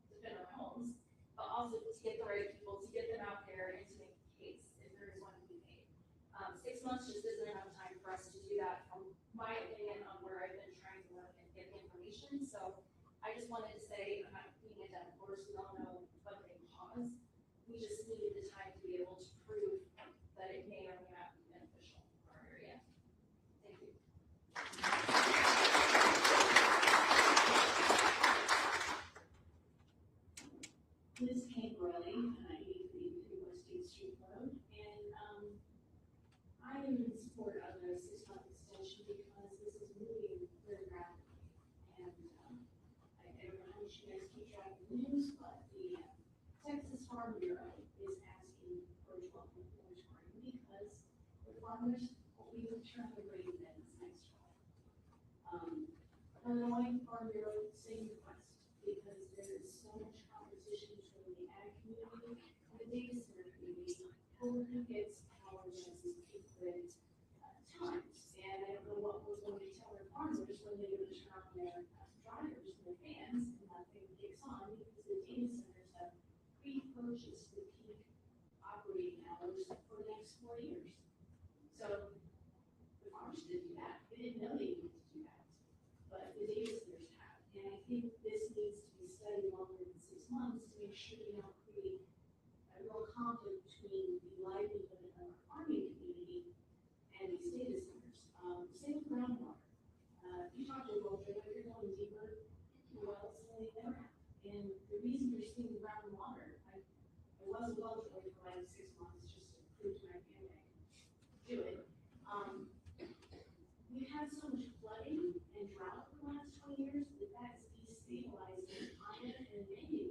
defend our homes, but also to get the right people, to get them out there and to make the case if there is one to be made. 6 months just isn't enough time for us to do that, from my opinion, on where I've been trying to work and get the information. So I just wanted to say, I'm not being a dead horse, we all know what they cause. We just needed the time to be able to prove that it may or may not be beneficial for our area. Thank you. Liz King-Riley, 83 West 8th Street Road, and I am in support of a 6-month extension because this is moving very rapidly. And I don't know how much you guys keep track of the news, but the Texas Farm Bureau is asking for a 12-month moratorium because the farmers will be returned the rain events next fall. Illinois Farm Bureau, same request, because there is so much competition between the ag community and the data center community over who gets power versus grid times. And I don't know what we're going to tell their farmers when they go to turn on their dryers and their fans and that thing kicks on, because the data centers have pre-purchased the peak operating hours for the next 4 years. So the farmers didn't do that. They didn't know they needed to do that, but the data centers have. And I think this needs to be studied longer than 6 months to make sure we don't create a real conflict between the livelihood of our farming community and these data centers. Same with groundwater. You talk to a well driller, you're going deeper wells than they ever have. And the reason you're seeing groundwater, I was a well driller for like 6 months just to prove to my family I can do it. We've had so much flooding and drought for the last 20 years that has destabilized the climate and many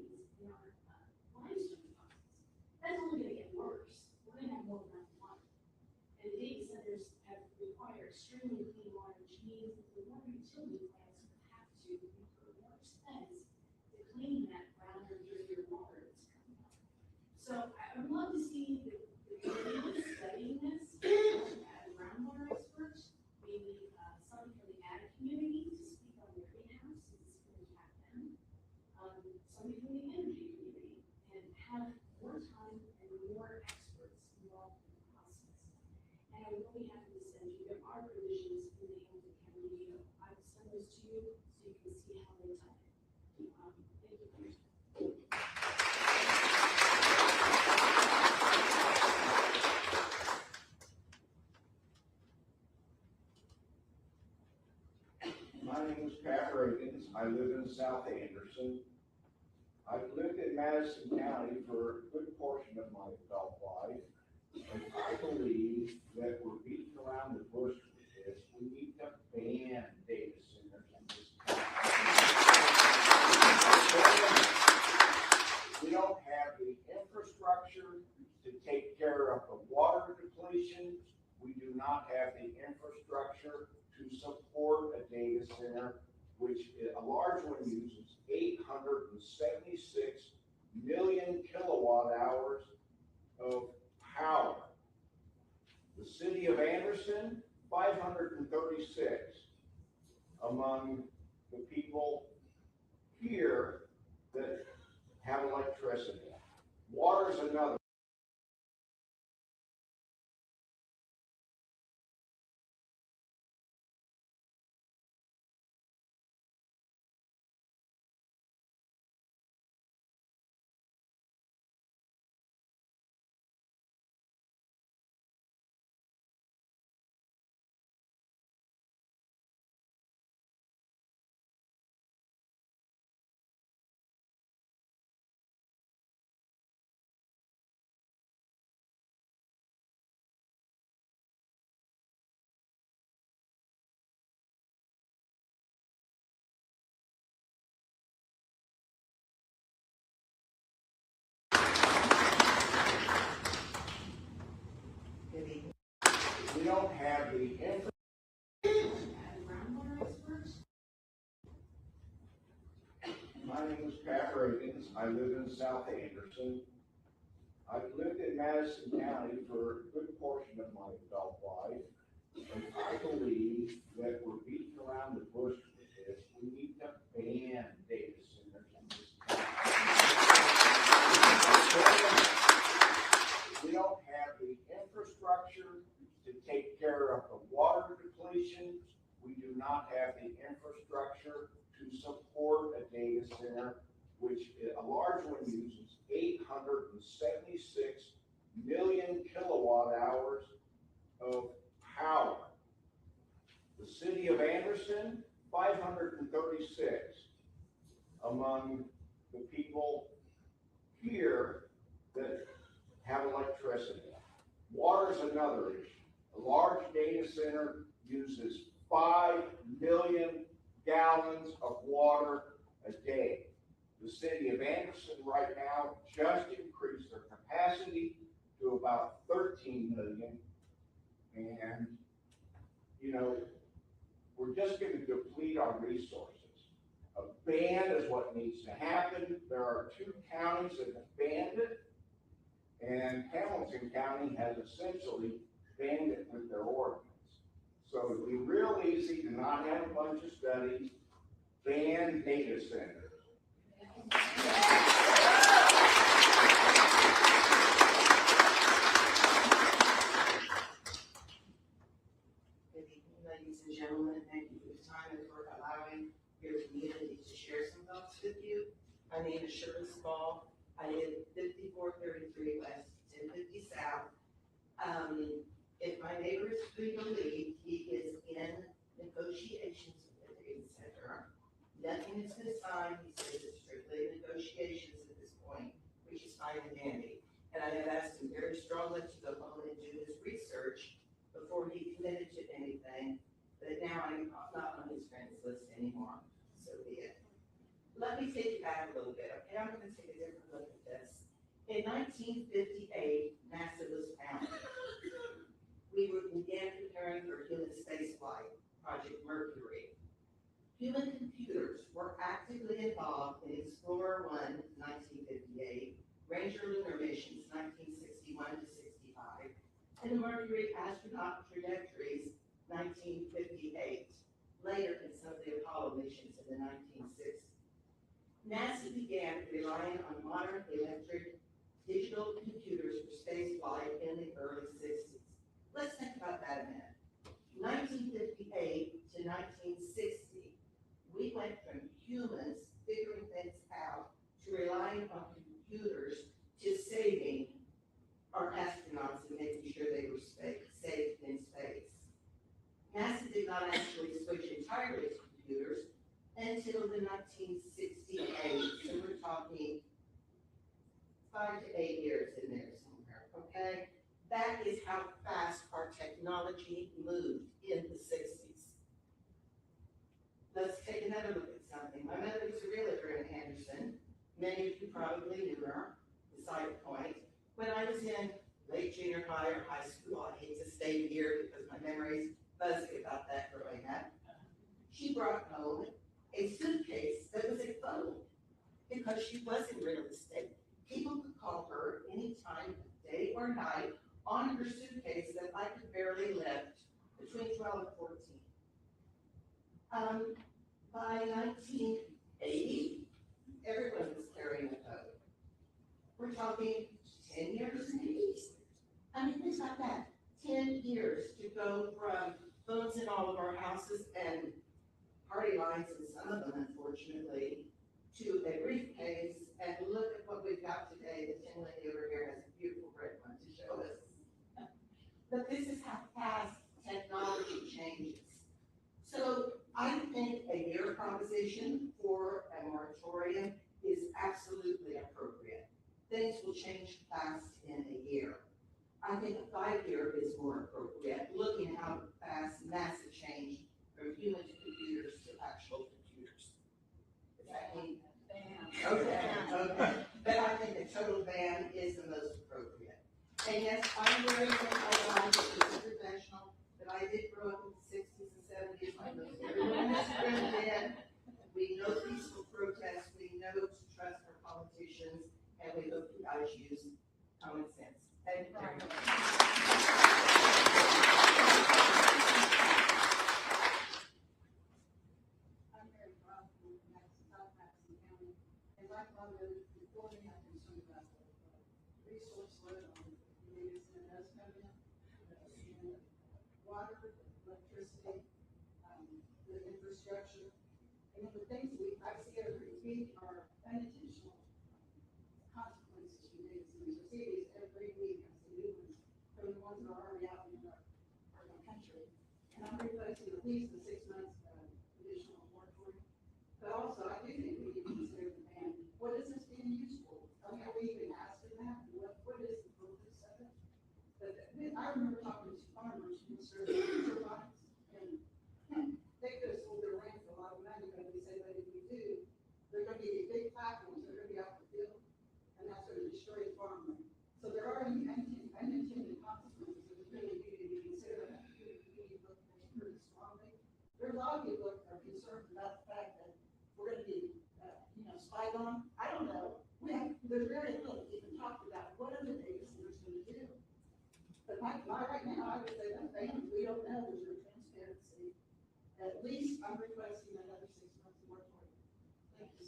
So I would love to see the community studying this as groundwater experts, maybe somebody from the ag community to speak on their behalf, since it's going to impact them. Somebody from the energy community, and have more time and more experts involved in the process. And I would really happy to send you, there are provisions in the Hamilton County deal. I will send those to you so you can see how they tie in. Thank you for your time. My name is Pat Reagans. I live in South Anderson. I've lived in Madison County for a good portion of my adult life, and I believe that we're beating around the bush with this. We need to ban data centers in this country. We don't have the infrastructure to take care of the water depletion. We do not have the infrastructure to support a data center, which a large one uses 876 million kilowatt hours of power. The city of Anderson, 536 among the people here that have electricity. Water is another. We don't have the infrastructure. My name is Pat Reagans. I live in South Anderson. I've lived in Madison County for a good portion of my adult life, and I believe that we're beating around the bush with this. We need to ban data centers in this country. We don't have the infrastructure to take care of the water depletion. We do not have the infrastructure to support a data center, which a large one uses 876 million kilowatt hours of power. The city of Anderson, 536 among the people here that have electricity. Water is another issue. A large data center uses 5 million gallons of water a day. The city of Anderson right now just increased their capacity to about 13 million. And, you know, we're just going to deplete our resources. A ban is what needs to happen. There are 2 counties that have banned it, and Hamilton County has essentially banned it with their ordinance. So it would be real easy to not have a bunch of studies, ban data centers. Good evening, ladies and gentlemen. Thank you for the time and for allowing your community to share some thoughts with you. My name is Shirley Spall. I live 5433 West, 1050 South. If my neighbor is to be believed, he is in negotiations with the data center. Nothing has been signed. He says it's strictly negotiations at this point, which is fine and dandy. And I have asked him very strongly to go home and do his research before he committed to anything. But now I'm not on his friends list anymore. So be it. Let me take you back a little bit, okay? I'm going to take a different look at this. In 1958, NASA was founded. We began preparing for human spaceflight, Project Mercury. Human computers were actively involved in Explorer 1 in 1958 Ranger lunar missions, 1961 to 65, and Mercury astronaut trajectories, 1958, later in some of the Apollo missions in the 1960s. NASA began relying on modern electric digital computers for space flight in the early 60s. Let's think about that a minute. 1958 to 1960, we went from humans figuring things out to relying on computers to saving our astronauts and making sure they were safe in space. NASA did not actually switch entirely to computers until the 1968, so we're talking 5 to 8 years in there somewhere, okay? That is how fast our technology moved in the 60s. Let's take another look at something. My mother was a realtor in Anderson. Many of you probably knew her, the side point. When I was in late junior high or high school, I hate to stay here because my memory's fuzzy about that growing up, she brought home a suitcase that was a phone because she was in real estate. People could call her any time of day or night on her suitcase that I could barely lift between 12 and 14. By 1980, everyone was carrying a phone. We're talking 10 years maybe. I mean, think about that. 10 years to go from phones in all of our houses and party lines in some of them, unfortunately, to a briefcase, and look at what we've got today. The tin lady over here has a beautiful red one to show us. But this is how fast technology changes. So I think a year proposition for a moratorium is absolutely appropriate. Things will change fast in a year. I think a 5-year is more appropriate, looking how fast NASA changed from human to computers to actual computers. Does that mean? Okay. But I think a total ban is the most appropriate. And yes, I'm very alive with the professional, but I did grow up in the 60s and 70s. I know everyone in this room did. We know peaceful protests. We know to trust our politicians, and we hope you guys use common sense. Thank you very much. I'm very proud of South Madison County, and like my mother, before me, I'm concerned about the resource load on the communities that does come in, and water, electricity, the infrastructure, and the things I see every week are unintentional consequences from data centers. I see these every week. I see new ones from the ones that are already out in our country. And I'm requesting at least a 6 months additional moratorium. But also, I do think we need to consider the ban. What is this being used for? I mean, are we even asking that? What is the purpose of it? But I remember talking to farmers who serve turbines, and they could have sold their land for a lot of money, but they said, but if we do, they're going to be big platforms, they're going to be out the field, and that's going to destroy farmland. So there are unintended consequences that we really do need to consider, and we need to look at pretty strongly. There's a lot of people that are concerned about the fact that we're going to be, spied on. I don't know. There's very little even talked about what are the data centers going to do. But right now, I would say that we don't know. There's no transparency. At least I'm requesting another 6 months moratorium. Thank you.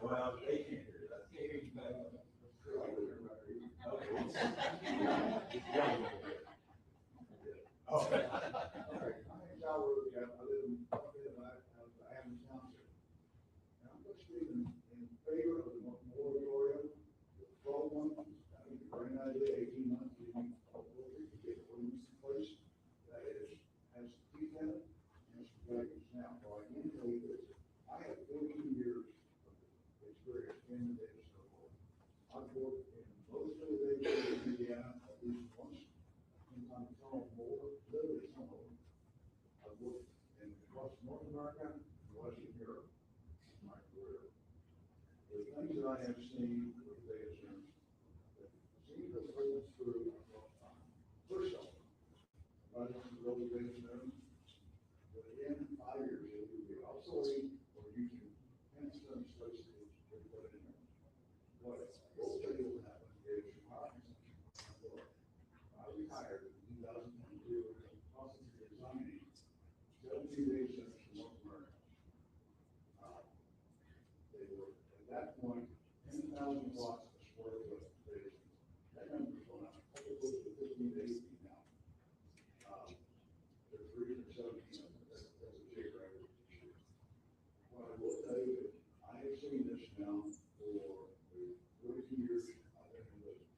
Well, they can't hear that. Okay. I live in Adams Township. And I'm just in favor of the moratorium, the 12 months. I think it's a great idea, 18 months, we need to get ordinance in place that has teeth in it. across North America and Western Europe in my career. The things that I have seen with data centers that seem to hold true across time. First off, I want to build a data center. Within 5 years, it will be obsolete, or you can instantly space it and put it in there. What will happen is power consumption. I retired in 2022 as a process designing 17 data centers in North America. They were, at that point, 10,000 watts a square foot data center. That number's gone up probably close to 15 to 18 now. They're 3 to 17 as a geographic issue. What I will tell you is, I have seen this now for the 42 years I've been in business.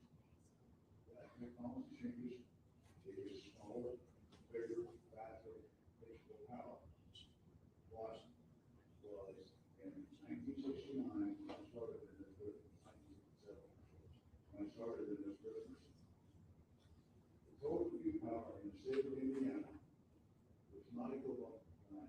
That technology changes, it is smaller, bigger, faster, takes more power. What was in 1969, when I started in this business, 1967, when I started in this business, the total compute power in the state of Indiana was not equivalent to 9.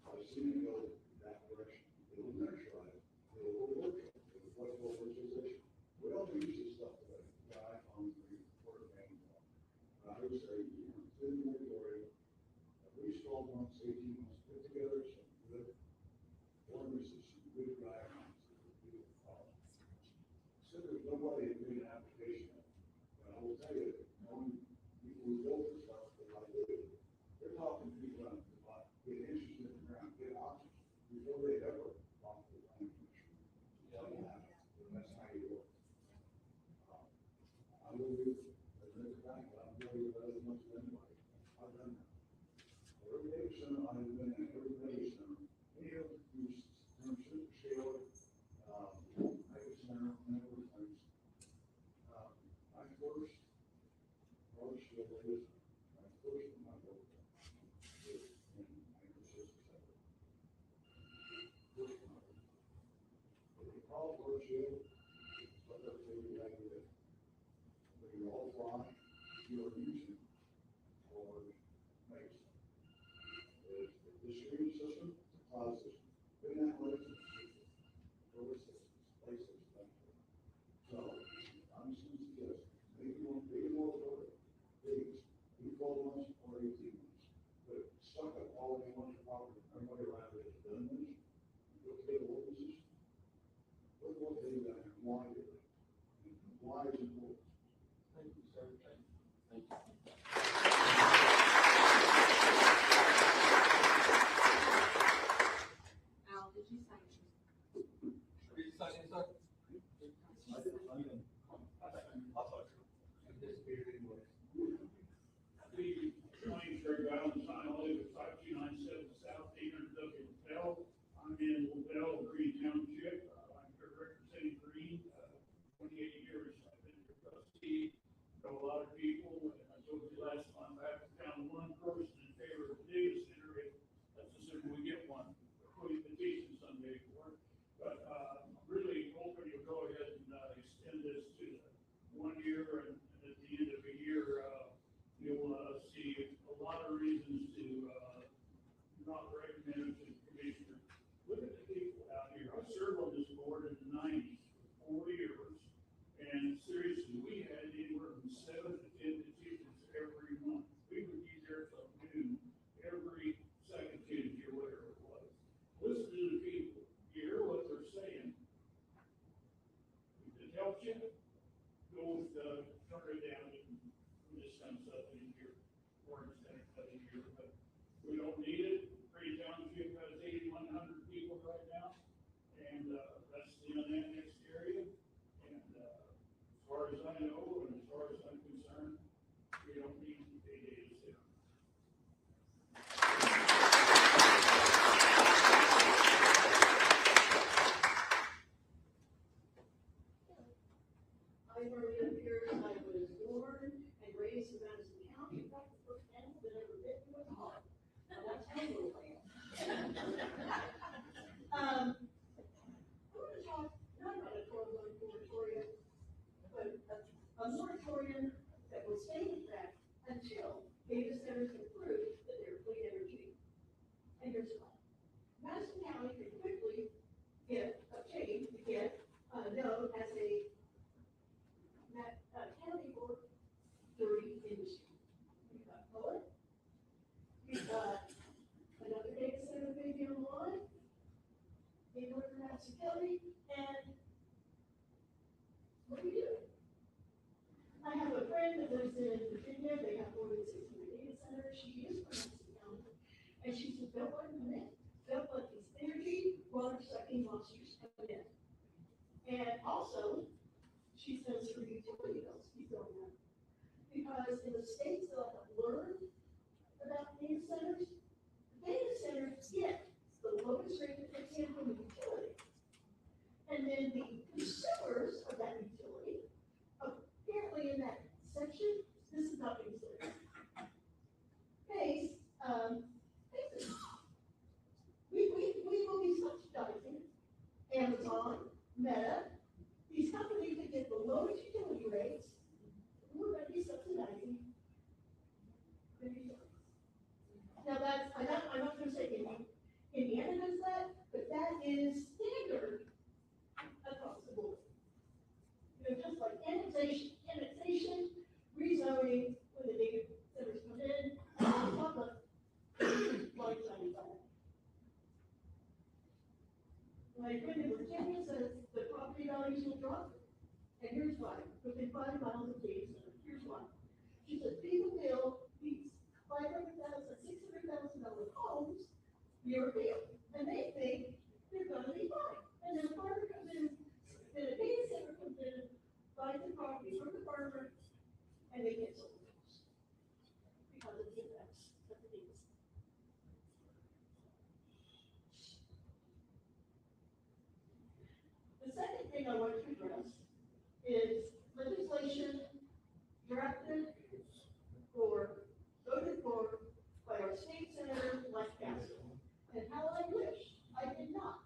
I've seen it go that direction. It will miniaturize, it will virtual, it will flexible virtualization. We don't use this stuff today. The iPhone, the quarter game. But I would say, you know, it's in the moratorium, at least 12 months, 18 months, put together some good ordinances, some good guidelines that people follow. So there's nobody that made an application of it. But I will tell you, knowing people who built this stuff, that I do, they're talking to people about getting interested in the ground, get options before they ever talk to the planning commission. Tell them that, and that's how you work. I will do, as an example, I'll tell you about as much as anybody. I've done that. Every data center I've been in, every data center, any of these terms, super scale, data center, network things. My first large scale data center, my first one I built was in microservices. First one I built. If you call it large scale, it's what they'll tell you right away. But you all fly, you are using large base. It's the distributed system, the cloud system, big analytics, storage systems, place systems. So, I'm just going to suggest, maybe more for days, be 12 months or 18 months. But stuck up all in one property, everybody around it has done this, go get ordinances. Look what they do and why they do it. And why is important. Thank you, sir. Thank you. Al, did you sign it? Are you signing this up? I'll talk to you. Anticipated anyway. The Twenty Trade Valentine, I live at 5297 South 800 Bell. I'm in Bell, Green Township. I'm here representing Green, 28 years. I've been your trustee, know a lot of people, and I told you last time, I haven't found one person in favor of the data center. Let's assume we get one, we petition someday for it. But I'm really hoping you'll go ahead and extend this to 1 year, and at the end of a year, you'll see a lot of reasons to not recommend it to the commissioner. Look at the people out here. I served on this board in the 90s for 4 years, and seriously, we had anywhere from 7 to 10 petitions every month. We would be there till noon every second Tuesday or whatever it was. Listen to the people, hear what they're saying. If it helps you, go turn it down and just some stuff in here, or instead of stuff in here, but we don't need it. Green Township has 8,100 people right now, and that's the unannexed area. And as far as I know, and as far as I'm concerned, we don't need a data center. I'm Maria Pierce. I was born and raised in Madison County. That's the first animal that ever bit me was a hog. Now that's how little I am. I'm going to talk not about a 12-month moratorium, but a moratorium that will stay in effect until data centers are utility, and what do we do? I have a friend that lives in Virginia, they have more than 600 data centers, she is from Madison County, and she said, don't let them come in, don't let this energy, water sucking monsters come in. And also, she says her utility bills keep going up. Because in the states that have learned about data centers get the lowest rate that they can from the utility. And then the consumers of that utility, apparently in that section, this is not being said, pays, we will be subsidizing Amazon, Meta, these companies that get the lowest utility rates, we're going to be subsidizing the utilities. Now that's, I'm not going to say Indiana does that, but that is standard across the board. You know, just like annexation, rezoning, when the data centers come in, public, like 95. My friend in Virginia says the property values will drop. And here's why. Within 5 miles of data center. Here's why. She said people build these $500,000, $600,000 homes year deal. And they think they're going to be fine. And then a farmer comes in, then a data center comes in, buys the property from the farmer, and they get sold. Because of the effects of the data center. The second thing I want to address is legislation drafted or voted for by our state senator, Mike Castle. And how I wish I did not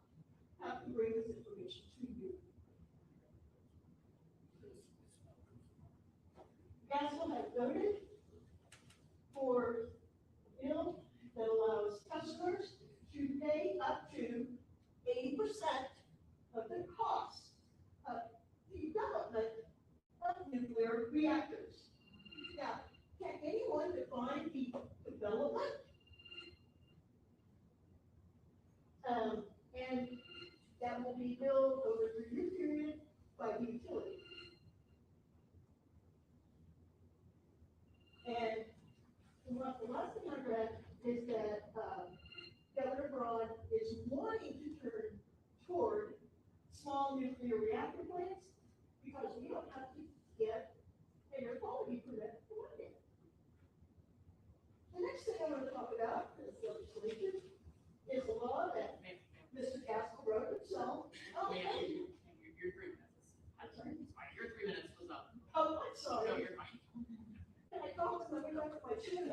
have to bring this information to you. Castle has voted for a bill that allows customers to pay up to 80% of the cost of the development of nuclear reactors. Now, can anyone define the development? And that will be billed over a 3-year period by the utility. And the last thing I read is that Governor Braun is wanting to turn toward small nuclear reactor plants because we don't have to get an air quality permit for it. The next thing I want to talk about is legislation. Is a law that Mr. Castle wrote himself. Oh, thank you. Your 3 minutes. I'm sorry. It's fine. Your 3 minutes was up. Oh, I'm sorry. No, you're fine. And I called him, I went my chin.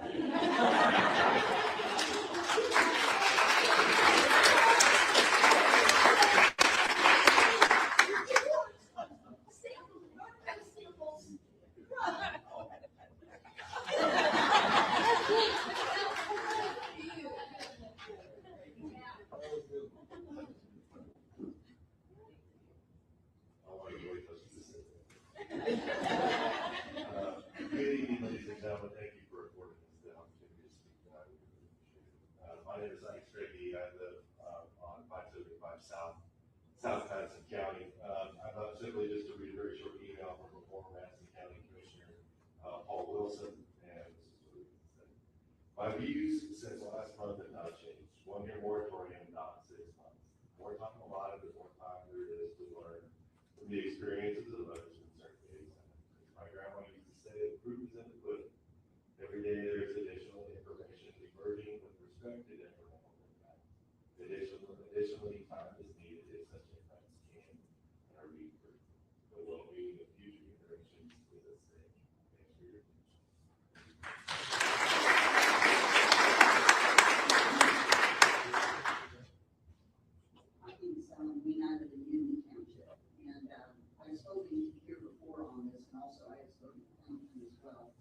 Good evening, ladies and gentlemen. Thank you for affording us the opportunity to speak tonight. We really appreciate it. My name is Strady. I live on 575 South Madison County. I'm simply just to read a very short email from the former Madison County Commissioner, Paul Wilson, and this is what he said. My views since last month have not changed. 1-year moratorium, not 6 months. More time allotted, the more time there is to learn from the experiences of others in certain data centers. As my grandma used to say, the proof is in the pudding. Every day there's additional information emerging with respect to incremental impacts. Additionally, time is needed if such impacts can and are being proved. The well-being of future generations is at stake. Thanks for your attention. My name is Wayne out of the Union Township, and I've spoken here before on this, and also I have spoken to council as well.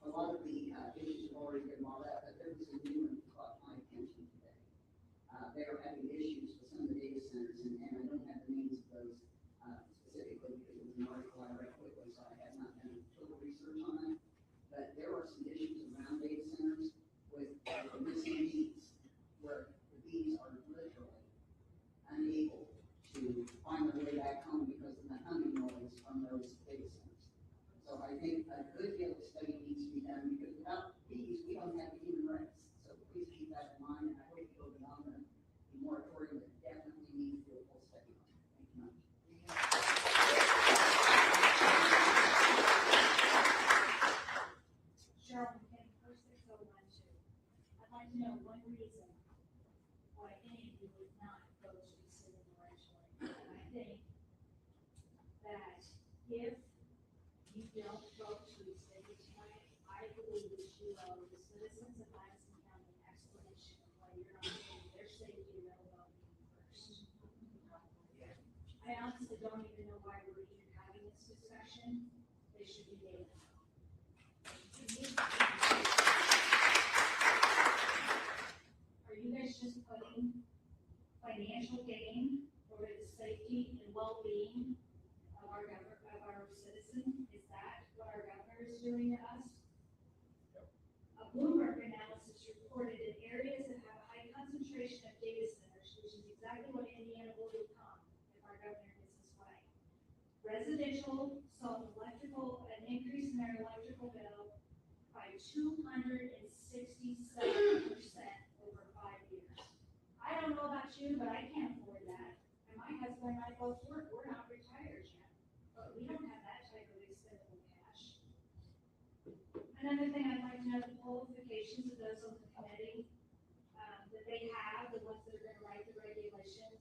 A lot of the issues have already been brought up, but there was a new one that caught my attention today. They are having issues with some of the data centers, and I don't have the names of those specifically because it was an article I read quickly, so I had not done total research on it. But there are some issues around data centers with missing bees, where the bees are literally unable to know one reason why any of you would not vote to rescind the moratorium. And I think that if you don't vote to rescind it tonight, I believe that you owe the citizens of Madison County an explanation of why you're not putting their safety and well-being first. I honestly don't even know why we're even having this discussion. They should be able to know. Are you guys just putting financial gain over the safety and well-being of our citizens? Is that what our governor is doing to us? A Bloomberg analysis reported in areas that have a high concentration of data centers, which is exactly what Indiana will become if our governor gets his way. Residential saw an increase in their electrical bill by 267% over 5 years. I don't know about you, but I can't afford that. And my husband and I both work, we're not retired yet, but we don't have that type of expendable cash. Another thing I'd like to know, the qualifications of those on the committee, that they have, the ones that are gonna write the regulations,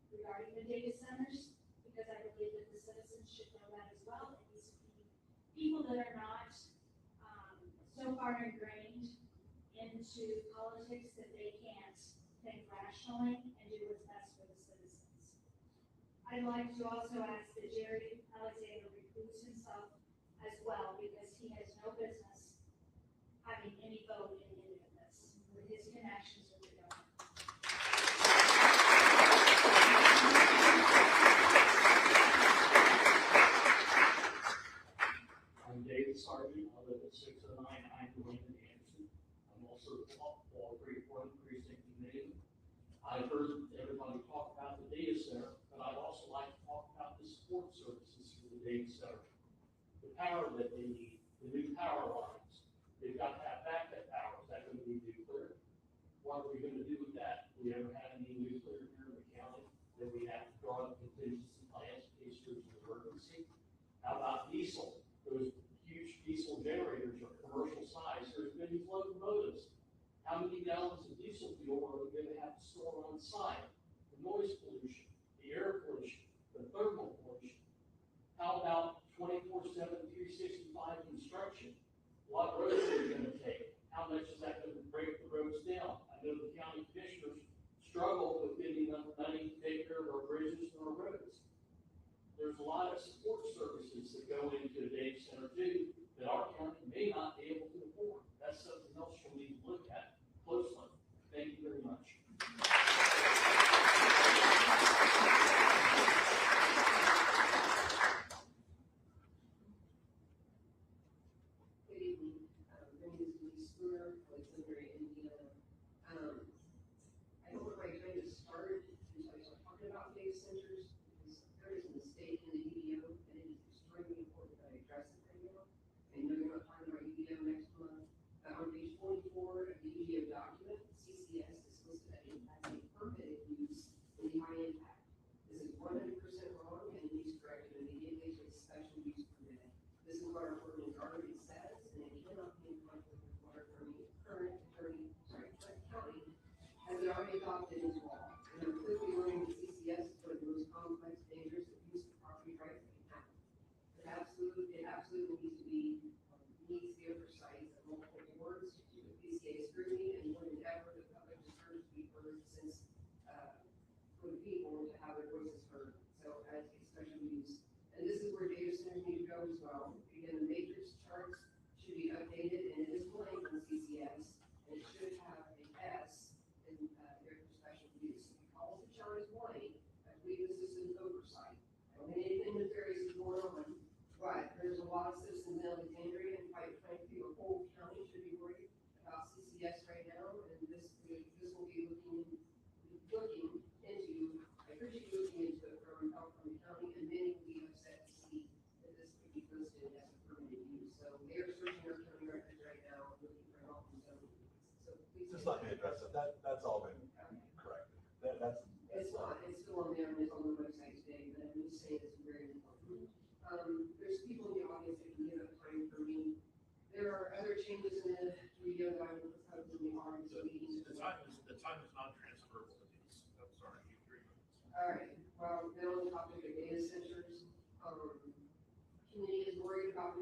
regarding the data centers, because I believe that the citizens should know that as well. It needs to be people that are not, so far ingrained into politics that they can't think rationally and do what's best for the citizens. I'd like to also ask that Jerry Alexander recuse himself as well, because he has no business having any vote in any of this with his connections with the government. I'm David Sargent. I live at 609 Lane in Anderson. I'm also the Wall Creek One Precinct Committee. I've heard everybody talk about the data center, but I'd also like to talk about the support services for the data center. The power that they need, the new power lines. They've got to have backup power. Is that going to be nuclear? What are we going to do with that? Do we ever have any nuclear here in the county that we have to draw up contingency plans in case there's an emergency? How about diesel? Those huge diesel generators are commercial size. There's been these locomotives. How many gallons of diesel fuel are we going to have to store on site? The noise pollution, the air pollution, the thermal pollution. How about 24/7, 365 construction? What roads are we going to take? How much is that going to break the roads down? I know the county commissioners struggle with getting enough money to take care of our bridges and our roads. There's a lot of support services that go into a data center too that our county may not be able to afford. That's something else you'll need to look at closely. Thank you very much. Good evening. My name is Lee Spooner, Alexandria, Indiana. I don't know where I kind of started until I started talking about data centers, because there is a mistake in the EDO, and it is extremely important that I address it right now. I know you're not talking about EDO next month, but on page 44 of the EDO document, CCS is listed as a permitted use in the high impact. This is 100% wrong and needs corrected immediately to a special use permit. This is what our ordinance already says, and it cannot be in conflict with what our current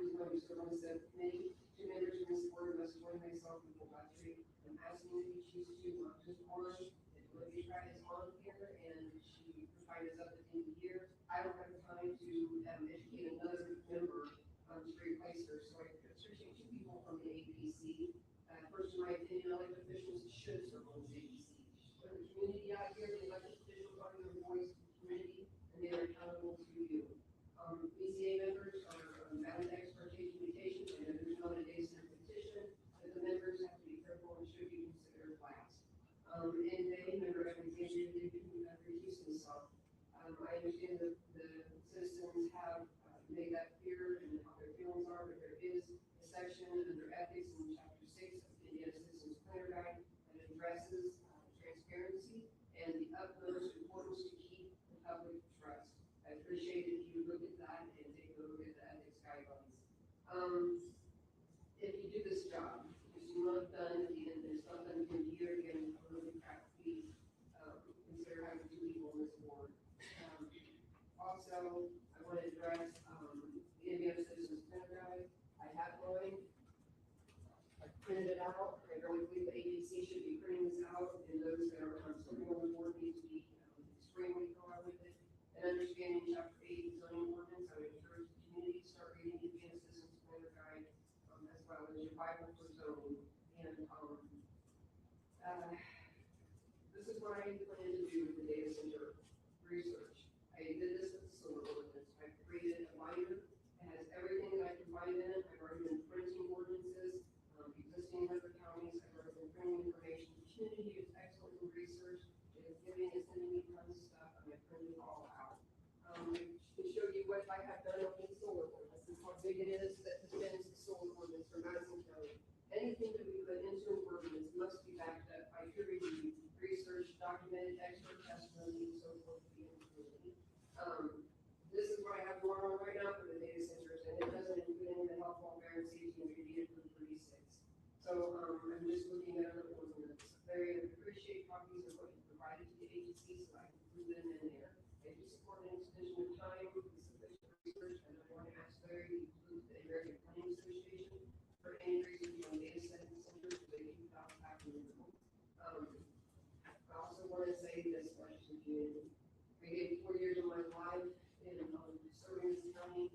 who's going to serve on the subcommittee. Two members from this board must join myself and Bill Guthrie. I'm asking if you choose to, not just one, if Olivia Pratt is on here and she retires up at the end of the year. I don't have time to educate another member to replace her, so I appreciate two people from the APC. First, in my opinion, elected officials should serve on the APC. Put the community out here, the elected officials are your voice to the community, and they are accountable to you. BCA members are bound to expertise communications, and there's not a day center petition, but the members have to be careful and should be considered last. And they member representation, they do recuse themselves. I understand that the citizens have made that clear and how their feelings are, but there is a section under ethics in chapter 6 of the Indiana Citizens Planner Guide that addresses transparency and the utmost importance to keep the public trust. I appreciate if you look at that and take a look at the ethics guidelines. If you do this job, it's not done at the end, it's not done in a year again, really crap, please consider having two people on this board. Also, I want to address the Indiana Citizens Planner Guide. I have mine. I printed it out. I really believe the APC should be printing this out, and those that are serving on the board need to be extremely thorough with it. And understanding chapter 8 zoning ordinance, I would encourage the community to start reading the Indiana Citizens Planner Guide as well as your Bible for zoning. And this is what I plan to do with the data center research. I did this with the solar ordinance. I created a binder. It has everything that I can find in it. I've already been printing ordinances, existing in other counties. I've already been printing information. The community is excellent in research. It is giving and sending me tons of stuff, and I printed it all out. To show you what I have done with the solar ordinance and how big it is that defends the solar ordinance for Madison County. Anything that we put into an ordinance must be backed up by peer review, research, documented expert testimony, and so forth to be included. This is what I have going on right now for the data centers, and it doesn't include any of the health, welfare, and safety and immediate for 36. So I'm just looking at other ordinance. Very appreciate copies of what you provided to the agency, so I can include them in there. I do support an extension of time with sufficient research, and I want to ask Larry to include the American Planning Association for any reason on data centers, so they keep that happening. I also want to say this much to the community. I gave 4 years of my life in serving this county,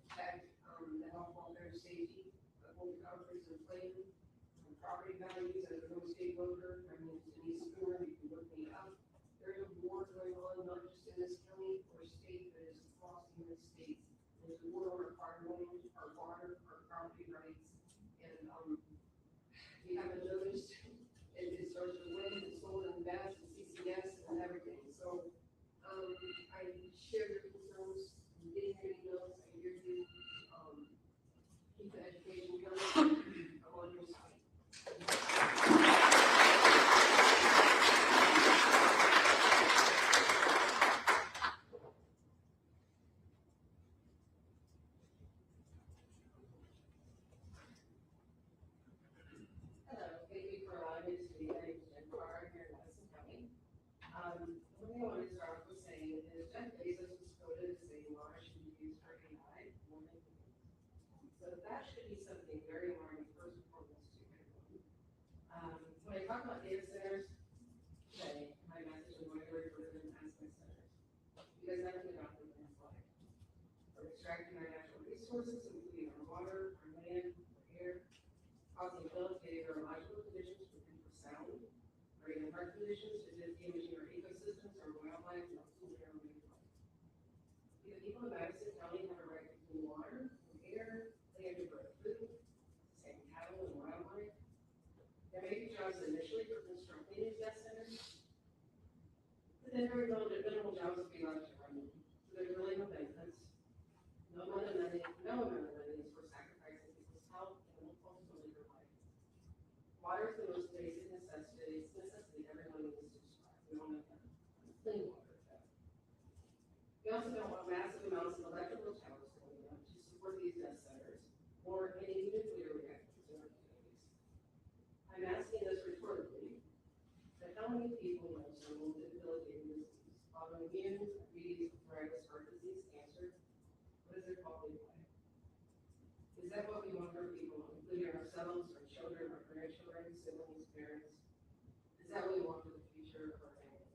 protect the health, welfare, and safety, hold conference and planning, property values as a real estate broker. My name is Denise Spooner. You can look me up. There's a war going on, not just in this county or state, but it's across the United States. There's a war on our farmland, our water, our property rights, and if you haven't noticed, it starts with wind and solar and gas and CCS and everything. So I share your concerns, I'm getting your emails, I hear you, keep the education going, I'm on your side. Hello, thank you for allowing me to speak. My name is Jen Carr here in Madison County. One thing I wanted to start off with saying is Jeff Bezos was quoted as saying water should be used for AI more than humans. So that should be something very alarming first and foremost to everyone. When I talk about data centers today, my message is going to refer to them as my centers. Because that's what about them in life. We're extracting our natural resources, including our water, our land, our air, causing debilitating neurological conditions for people sound, or even heart conditions, such as damaging our ecosystems, our wildlife, and ultimately our marine life. The people of Madison County have a right to clean water, air, land to grow food, sustain cattle and wildlife. There may be jobs initially for constructing these death centers, but then very minimal jobs will be left to run them. So there's really no benefits. No amount of money is for sacrificing people's health and ultimately their life. Water is the most basic necessity everyone needs to survive. We don't have clean water. We also don't want massive amounts of electrical towers going up to support these death centers or any nuclear reactors in our communities. I'm asking this rhetorically, but how many people know someone with debilitating disease, autoimmune, diabetes, arthritis, heart disease, cancer? What is their quality of life? ourselves, our children, our grandchildren, siblings, parents? Is that what we want for the future of our families?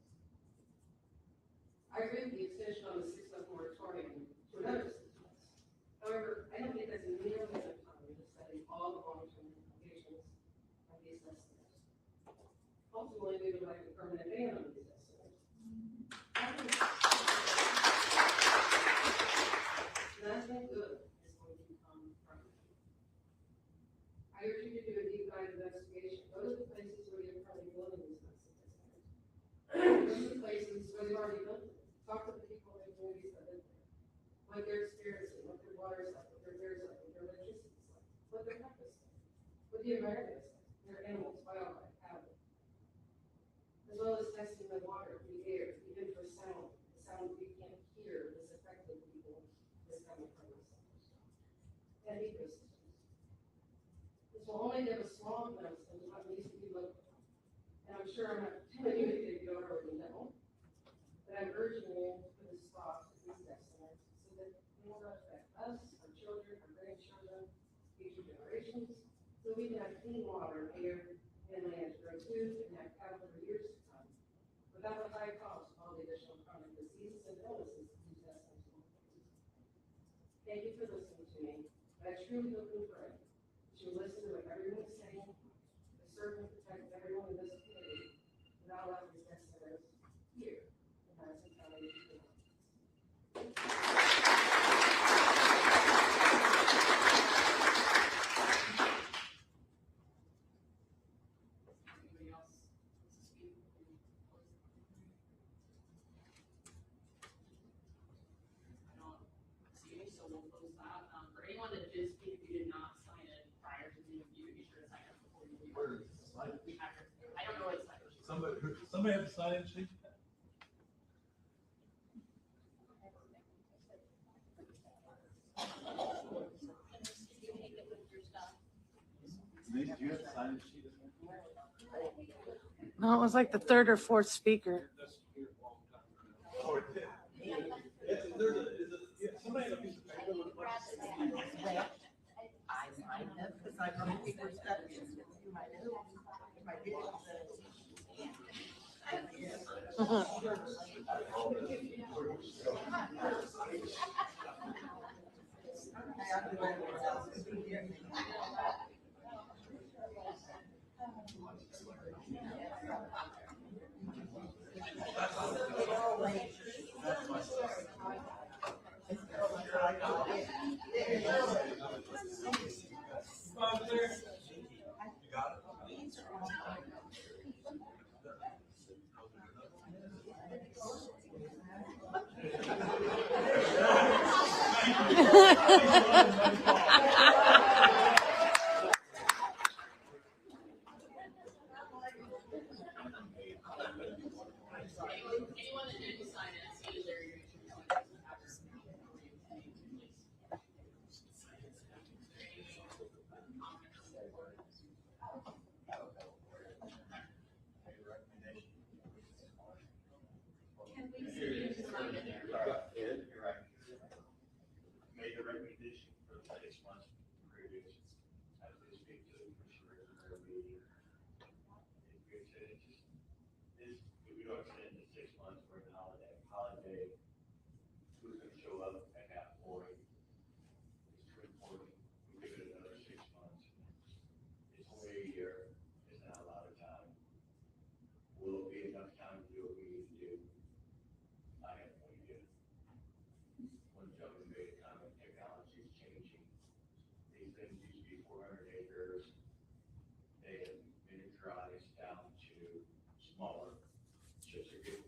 I agree with the extension on the 6-month moratorium to another 6 months. However, I don't think that's nearly enough time to study all the long-term implications of these estimates. Ultimately, we would like a permanent ban on these estimates. Nothing good is going to come from it. I urge you to do a deep dive investigation. Go to the places where you're currently building these massive centers. Go to the places where they've already built them. Talk to the people in the communities that live there. What they're experiencing, what their water is like, what their air is like, what their electricity is like, what their health is like, what the environment is like, their animals, wildlife, habitat. As well as testing the water, the air, even for sound. The sound we can't hear is affecting people is coming from the centers. And ecosystems. This will only give a small glimpse into what needs to be looked at. And I'm sure I'm not telling you anything you don't already know, but I'm urging you to put a stop to these estimates so that they will not affect us, our children, our grandchildren, future generations, so we can have clean water, air, and land to grow food and have cattle for years to come, without the high cost of all the additional chronic diseases and illnesses these estimates will produce. Thank you for listening to me. I truly hope and pray that you listen to what everyone is saying, to serve and protect everyone in this community, without allowing these estimates here in Madison County to be. Anybody else wants to speak? I don't see any, so we'll close that. For anyone that did speak, if you did not sign in prior to the review, be sure to sign in before you leave. Where is the sign? I don't know what it's like. Somebody have a sign-in sheet? Denise, do you have a sign-in sheet? No, it was like the third or fourth speaker. Oh, it did. Somebody had a piece of paper with I signed up because I wrote paper stuff. I did. Anyone that didn't sign in, see there you Made the recommendation for the 6 months previous, as they speak to the commissioner in their meeting. If we said it just, this, if we don't extend to 6 months for the holiday, who's gonna show up at that point? It's too important, we give it another 6 months. It's only a year, it's not a lot of time. Will it be enough time to do what we need to do? I have no idea. One gentleman made a comment, technology is changing. These things used to be 400 acres. They have miniaturized down to smaller, chips are getting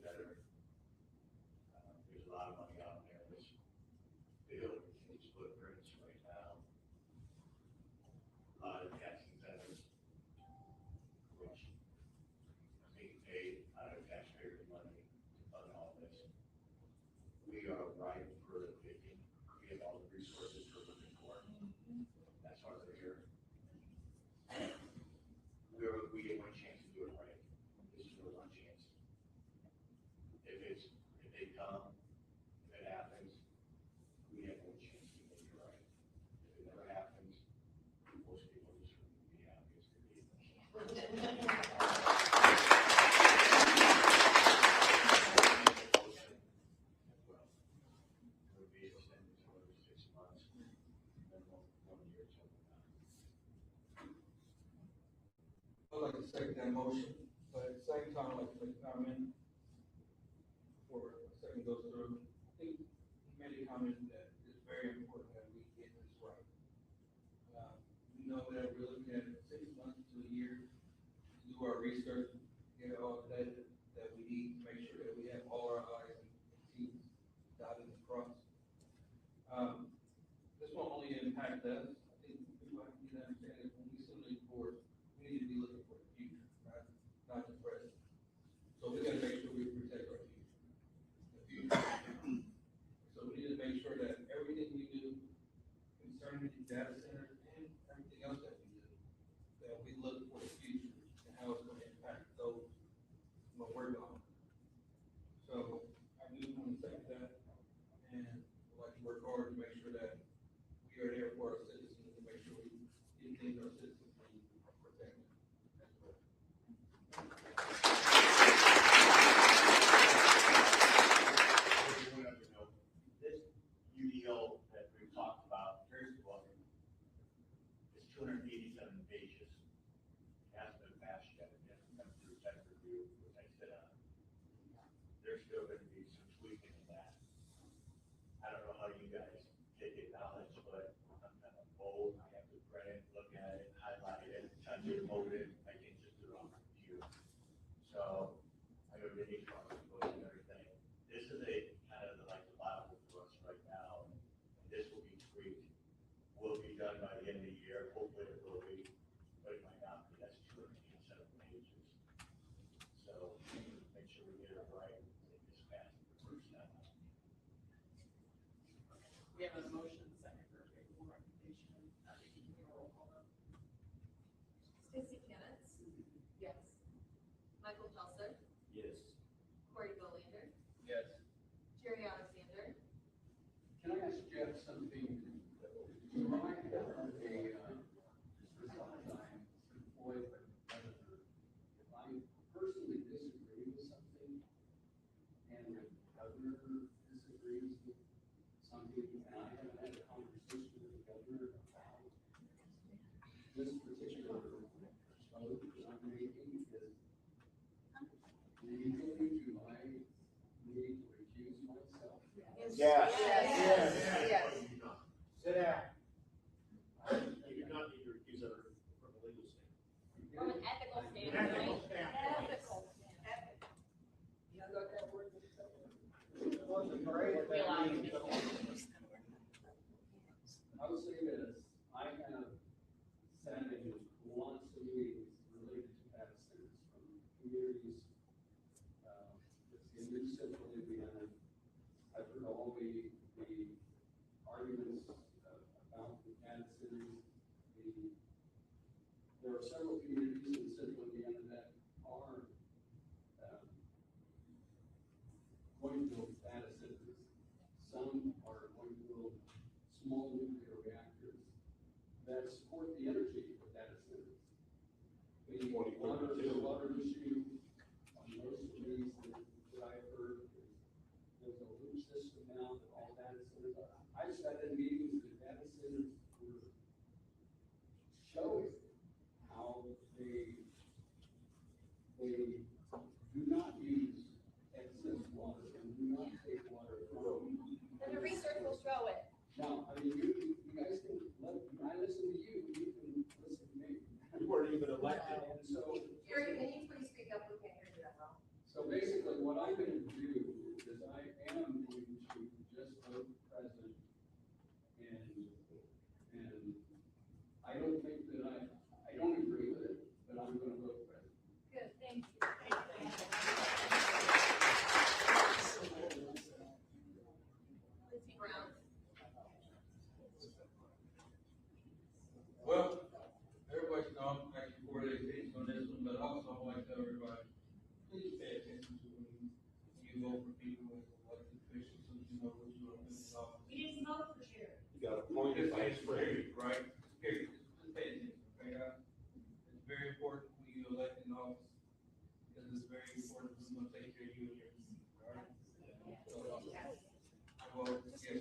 second that motion, but at the same time, I'd like to make a comment before a second goes through. I think he made a comment that it's very important that we get this right. We know that we're looking at 6 months to a year to do our research, get all the data that we need to make sure that we have all our I's and T's dotted and crossed. This won't only impact us. I think people have to get understanding when we sit on these boards, we need to be looking for the future, right? Not the present. So we gotta make sure we protect our future. So we need to make sure that everything we do concerning the data centers and everything else that we do, that we look for the future and how it's gonna impact those when we're gone. So I do want to say that, and I'd like to work hard to make sure that we are there for our citizens and make sure we get things our citizens need to protect them as well. This UDO that we talked about, here's one, it's 287 pages. It hasn't been passed yet, it hasn't come through tech review, which I sit on. There's still gonna be some tweaking in that. I don't know how you guys take it knowledge, but I'm kind of old, I have to print it, look at it, highlight it, touch it, hold it, I can't just do it on my computer. So, I go to each one, go and everything. This is a kind of like the Bible for us right now, and this will be tweaked. Will be done by the end of the year, hopefully it will be, but it might not be, that's 287 pages. So, make sure we get it right, and get this passed the first time. We have a motion, second for favorable recommendation. You can do a roll call vote. Stacy Kenneth? Yes. Michael Pelser? Yes. Corey Golander? Yes. Jerry Alexander? Can I ask Jeff something? You might have a, for some time, employed by the president. If I personally disagree with something, and the governor disagrees with something, and I haven't had a conversation with the governor about this particular vote that I'm making, is legally, do I need to recuse myself? Yes. Yes. Yes. Sit down. You do not need to recuse her from a legal standpoint. From an ethical standpoint. Ethical standpoint. Ethical. You got that word? Wasn't great. We allow you to. I would say this, I have sat in lots of meetings related to data centers from communities, that's in New Central Indiana. I've heard all the arguments about the data centers. There are several communities in Central Indiana that are going to build data centers. Some are going to build small nuclear reactors that support the energy of data centers. The water issue on most of these that I've heard is there's a loop system now that all data centers are. I've sat in meetings that data centers were showing how they do not use excess water and do not take water from. And the research will show it. Now, I mean, you guys can when I listen to you, you can listen to me. You weren't even elected. And so, Jerry, can you please speak up? We can't hear you that well. so basically what I'm gonna do is I am going to just vote president. And I don't think that I don't agree with it, but I'm gonna vote president. Good, thank you. Lindsey Brown? Well, everybody's know I'm actually 4 days late on this one, but also I want to tell everybody, please pay attention to when you vote for people as elected officials, so you know what you're going to put in office. We didn't vote for chair. You got appointed vice president. Right? Period. Just pay attention, okay, guys? It's very important when you elect in office, because it's very important who's going to take care of you and your community, all right? So, well, yes, sir.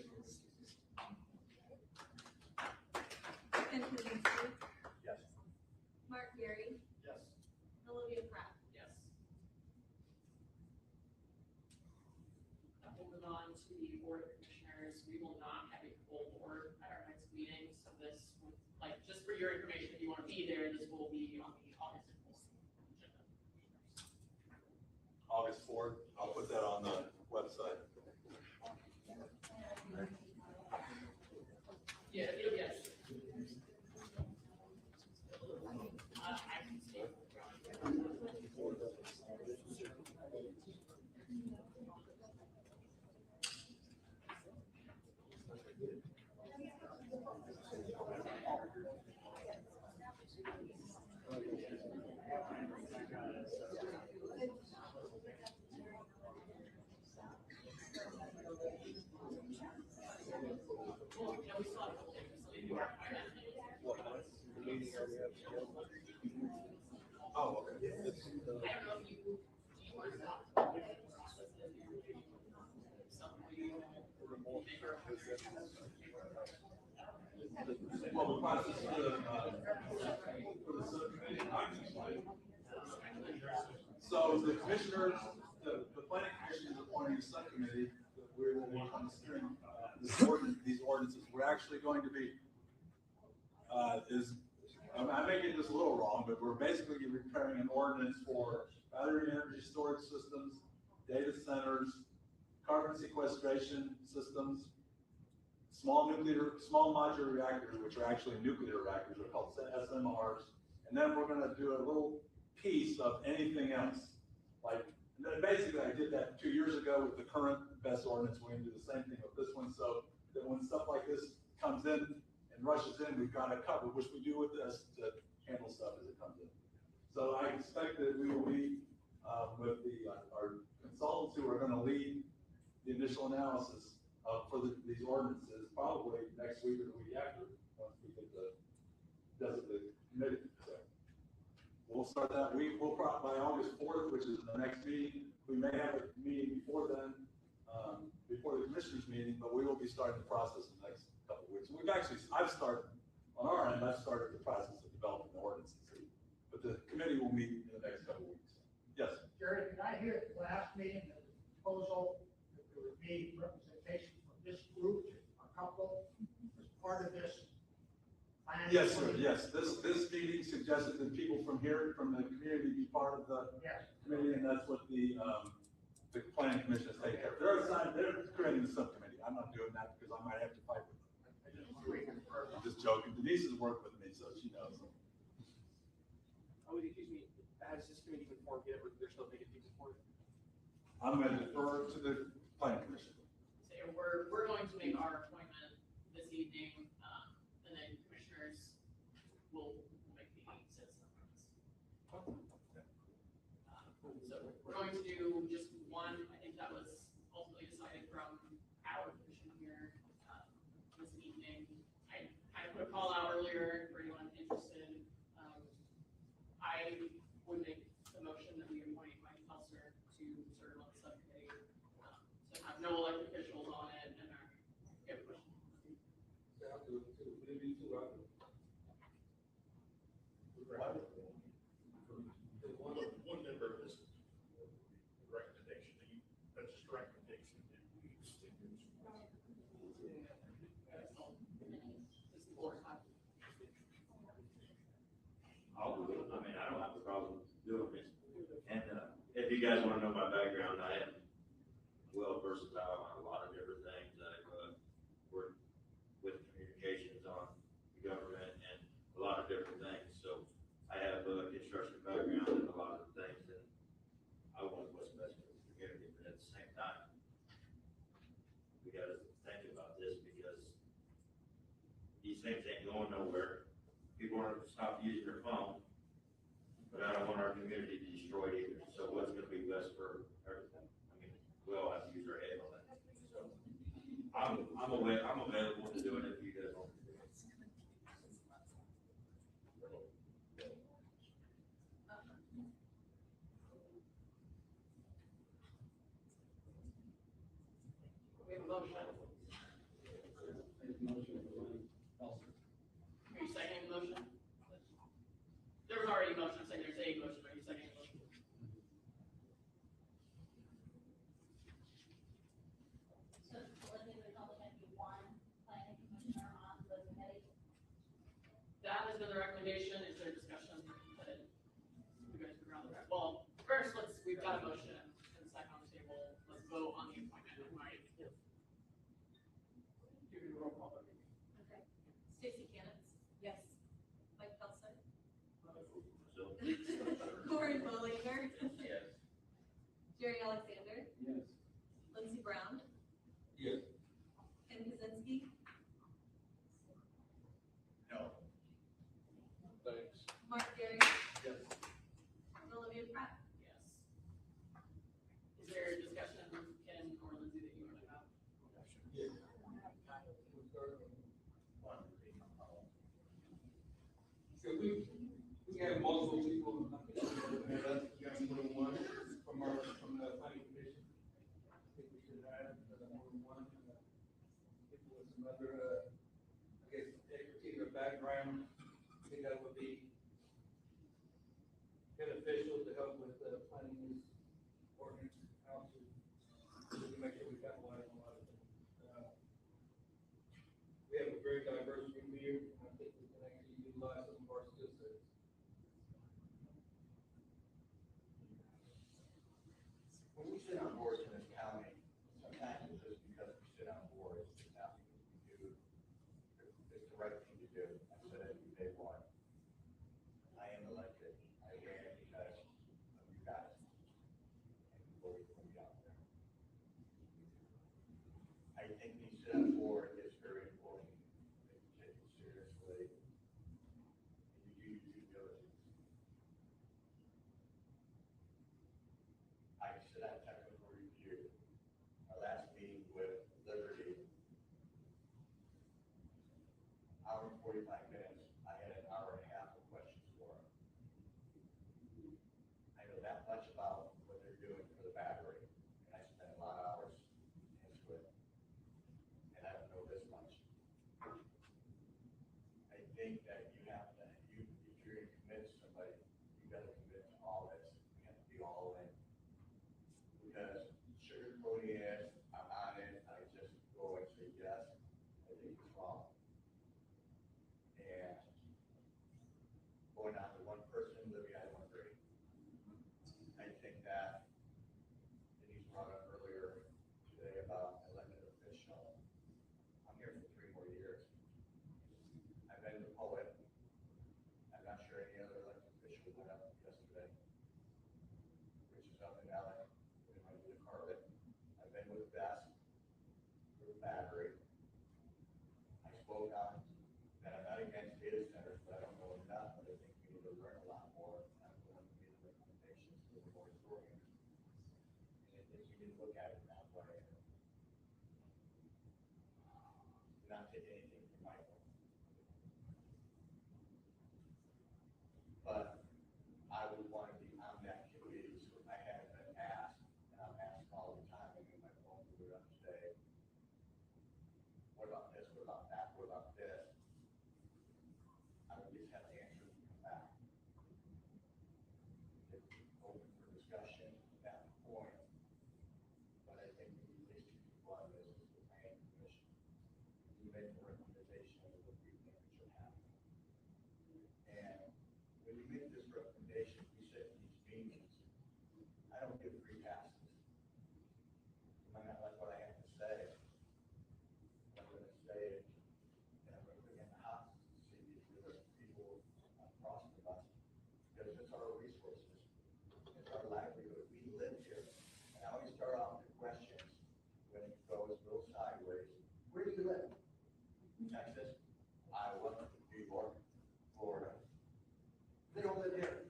Ken Kaminsky? Yes. Mark Gary? Yes. August 4th. I'll put that on the website. Yeah, yes. I can see. Oh, okay. Well, the process for the subcommittee, I'm explaining. So the commissioners, the planning commission is appointing a subcommittee that we will be considering these ordinances. We're actually going to be, I may get this a little wrong, but we're basically preparing an ordinance for battery energy storage systems, data centers, carbon sequestration systems, small modular reactors, which are actually nuclear reactors, they're called SMRs. And then we're gonna do a little piece of anything else. Like, basically I did that 2 years ago with the current best ordinance. We're gonna do the same thing with this one, so that when stuff like this comes in and rushes in, we've got it covered, which we do with this to handle stuff as it comes in. So I expect that we will be, with our consultants who are gonna lead the initial analysis for these ordinances, probably next week or the week after, once we get the designated committee. So we'll start that week. We'll probably by August 4th, which is the next meeting. We may have a meeting before then, before the commissioners meeting, but we will be starting the process in the next couple of weeks. I've started, on our end, I've started the process of developing the ordinances. But the committee will meet in the next couple of weeks. Yes? Jerry, did I hear at the last meeting that the proposal that there would be representation from this group, a couple, as part of this plan? Yes, sir, yes. This meeting suggested that people from here, from the community, be part of the committee, and that's what the planning commission is taking care of. They're creating the subcommittee. I'm not doing that because I might have to fight with them. I'm just joking. Denise has worked with me, so she knows. Oh, excuse me, has this committee been formed yet, or they're still making people for it? I'm going to defer to the planning commission. So we're going to make our appointment this evening, and then commissioners will make the citizen appointments. So we're going to do just one. I think that was ultimately decided from our commission here this evening. I put a call out earlier for anyone interested. I would make the motion that we appoint Mike Pelser to serve on the subcommittee, so have no elected officials on it, and you have a question? One member of this recommendation, that's just a recommendation. I'll do it. I mean, I don't have a problem doing it. And, if you guys wanna know my background, I am well versatile on a lot of different things. I've, worked with communications on the government and a lot of different things. So I have a construction background in a lot of things, and I want what's best for the community, but at the same time, we gotta think about this because these things ain't going nowhere. People aren't gonna stop using their phone, but I don't want our community destroyed either. So what's gonna be best for everything? I mean, we all have to use our head on that. So I'm available to do it if you guys want to do it. We have a motion. Are you seconding the motion? There was already a motion, I'm saying there's a motion, are you seconding the motion? So Olivia, there's only gonna be one planning commissioner on the committee. That has been the recommendation, is there discussion that you guys would rather have? Well, first, we've got a motion, still. Corey Bowlinger, Yes. Jerry Alexander, Yes. Lindsey Brown, Yes. Ken Kaczynski, No. Thanks. Mark Gary, Yes. and Olivia Pratt. Yes. Is there a discussion, Ken or Lindsay, that you want to have? Yes. We'll start on One. So we have multiple people, that's just one from the planning commission. I think we should have more than one, people with some other, I guess, expertise or background. I think that would be beneficial to help with the planning ordinance council. To make sure we've got a lot of things. We have a very diverse group here, and I think we can actually utilize some of our skill sets. When we sit on boards in this county, sometimes it's just because we sit on boards, it's not because we do, it's the right thing to do. I said it from day one. I am elected, I ran because of you guys. And you voted for me out there. I think we sit on board is very important, that you take it seriously, and you do your due diligence. I sit on technical review. Our last meeting with Liberty, hour and 45 minutes, I had an hour and a half of questions for them. I know that much about what they're doing for the battery, and I spent a lot of hours into it. And I don't know this much. I think that you have to, if you're gonna convince somebody, you gotta convince all this, you have to be all in. Because sugarcoating it, I'm on it, I just go and say yes, I think it's wrong. And going on to one person, Libby, I don't agree. I think that Denise brought up earlier today about elected official. I'm here for 3 more years. I've been the poet. I'm not sure any other elected official went up yesterday, which is up in LA. They might do the carpet. I've been with Beth for the battery. I spoke on that I'm not against data centers, but I don't know enough, but I think we need to learn a lot more. I'm going to make recommendations for the moratorium. And I think we need to look at it that way. Not take anything from Michael. But I would want to be on that committee, so if I haven't been asked, and I'm asked all the time, I mean, my phone blew up today. What about this, what about that, what about this? I would just have answers and come back. It's open for discussion at that point. But I think we need at least 2 people on this, is the planning commission. You make a recommendation of what you think should happen. And when you make this recommendation, you said in these meetings, I don't give free passes. You might not like what I have to say. I'm going to say it, and I'm going to put it in the house to see if the other people across from us, because it's our resources, it's our livelihood. We live here. And I always start off the questions when it goes a little sideways. Where do you live? Texas, Iowa, New York, Florida. They don't live here.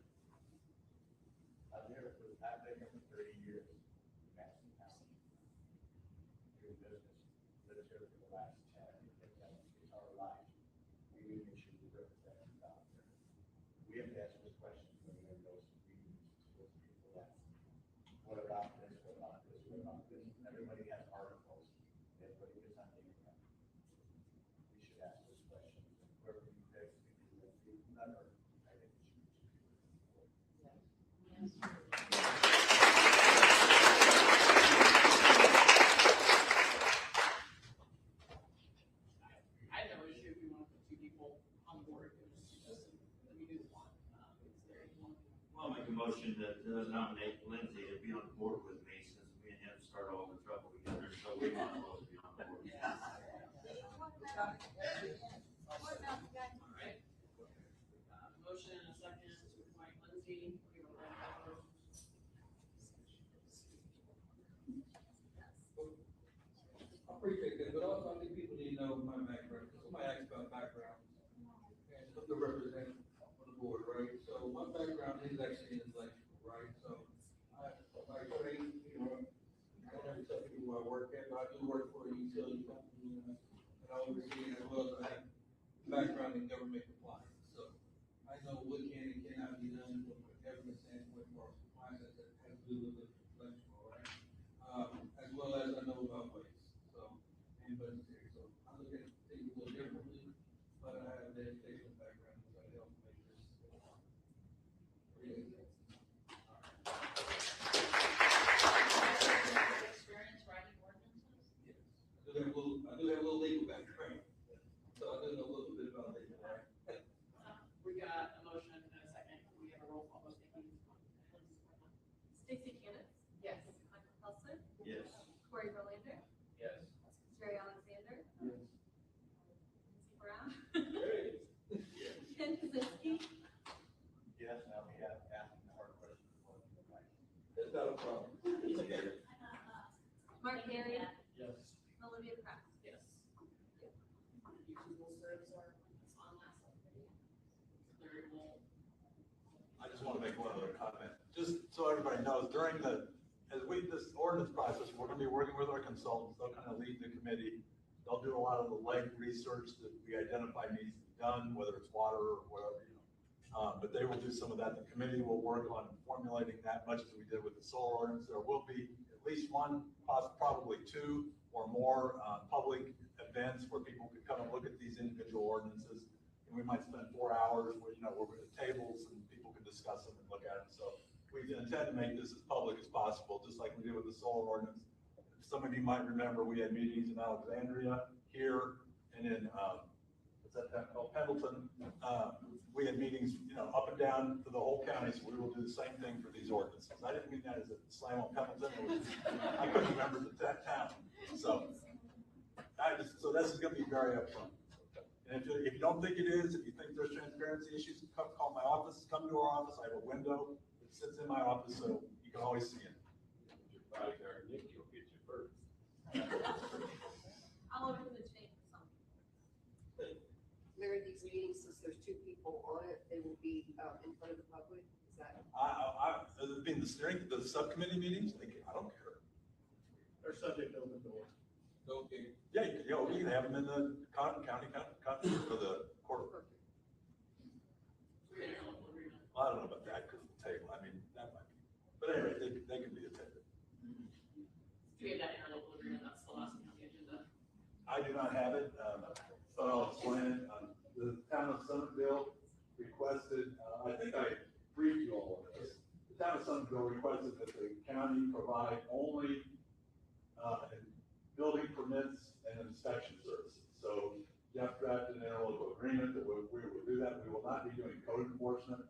I've been here for 30 years in Madison County. Doing business, lived here for the last 10. It's our life. We need to make sure we represent it out there. We have to ask those questions when we go to meetings to those people that, what about this, what about this, what about this? Everybody has articles. Everybody gets on the internet. We should ask those questions. And whoever you pick, if you will be better, I think it should be. I have no issue if you want to put 2 people on board, it's just, we do one. Is there anyone? Well, I'll make a motion that nominate Lindsay to be on the board with me, since me and him start all the trouble together, so we might as well be on the board. All right. Motion and a second to appoint Katie, we will have that one. I appreciate that, but also I think people need to know my background, because somebody asked about background, and who to represent on the board, right? So my background is actually in electrical, right? So I trade, you know, I don't have to tell people where I work at, but I do work for a utility company, and I oversee as well as I have background in government compliance. So I know what can and cannot be done from a government standpoint for compliance that has to do with electrical, right? As well as I know about waste. And budgetary, so I look at things a little differently, but I have the educational background, so I help make this. Experience writing ordinances? Yes, I do have a little legal background, so I do know a little bit about legal, right? We got a motion and a second, we have a roll call, vote, thank you. Stacy Candace? Yes. Michael Felser? Yes. Corey Verlander? Yes. Jerry Alexander? Yes. Lindsey Brown? Hey. Ken Kaczynski? Yes, now we have asking the hard questions. That's not a problem. Mark Gary? Yes. Olivia Pratt? Yes. You two will serve as our, on last subcommittee. Larry will. I just want to make one other comment, just so everybody knows, this ordinance process, we're gonna be working with our consultants, they'll kind of lead the committee. They'll do a lot of the leg research that we identify needs to be done, whether it's water or whatever, but they will do some of that. The committee will work on formulating that, much as we did with the solar ordinance. There will be at least one, probably two or more, public events where people can come and look at these individual ordinances. And we might spend 4 hours where, we're at tables and people can discuss them and look at them. So we intend to make this as public as possible, just like we did with the solar ordinance. Some of you might remember we had meetings in Alexandria here and in, what's that town called, Pendleton. We had meetings, up and down to the whole county, so we will do the same thing for these ordinances. I didn't mean that as a slam on Pendleton, I couldn't remember that town. So this is gonna be very upfront. And if you don't think it is, if you think there's transparency issues, call my office, come to our office. I have a window that sits in my office, so you can always see it. Right there, Nick, you'll get you first. I'll open the chain for some. Larry, these meetings, since there's two people on it, they will be in front of the public, is that? Being the steering, the subcommittee meetings, I don't care. They're subject to open door. Okay. Yeah, you can have them in the county, for the court. I don't know about that, because of the table, that might be, but anyway, they can be attended. Do we have that interlocal agreement, that's the last thing on the agenda? I do not have it, but I'll explain it. The town of Somerville requested, I think I briefed you all on this. The town of Somerville requested that the county provide only, building permits and inspection services. So Jeff drafted an interlocal agreement that we will do that. We will not be doing code enforcement.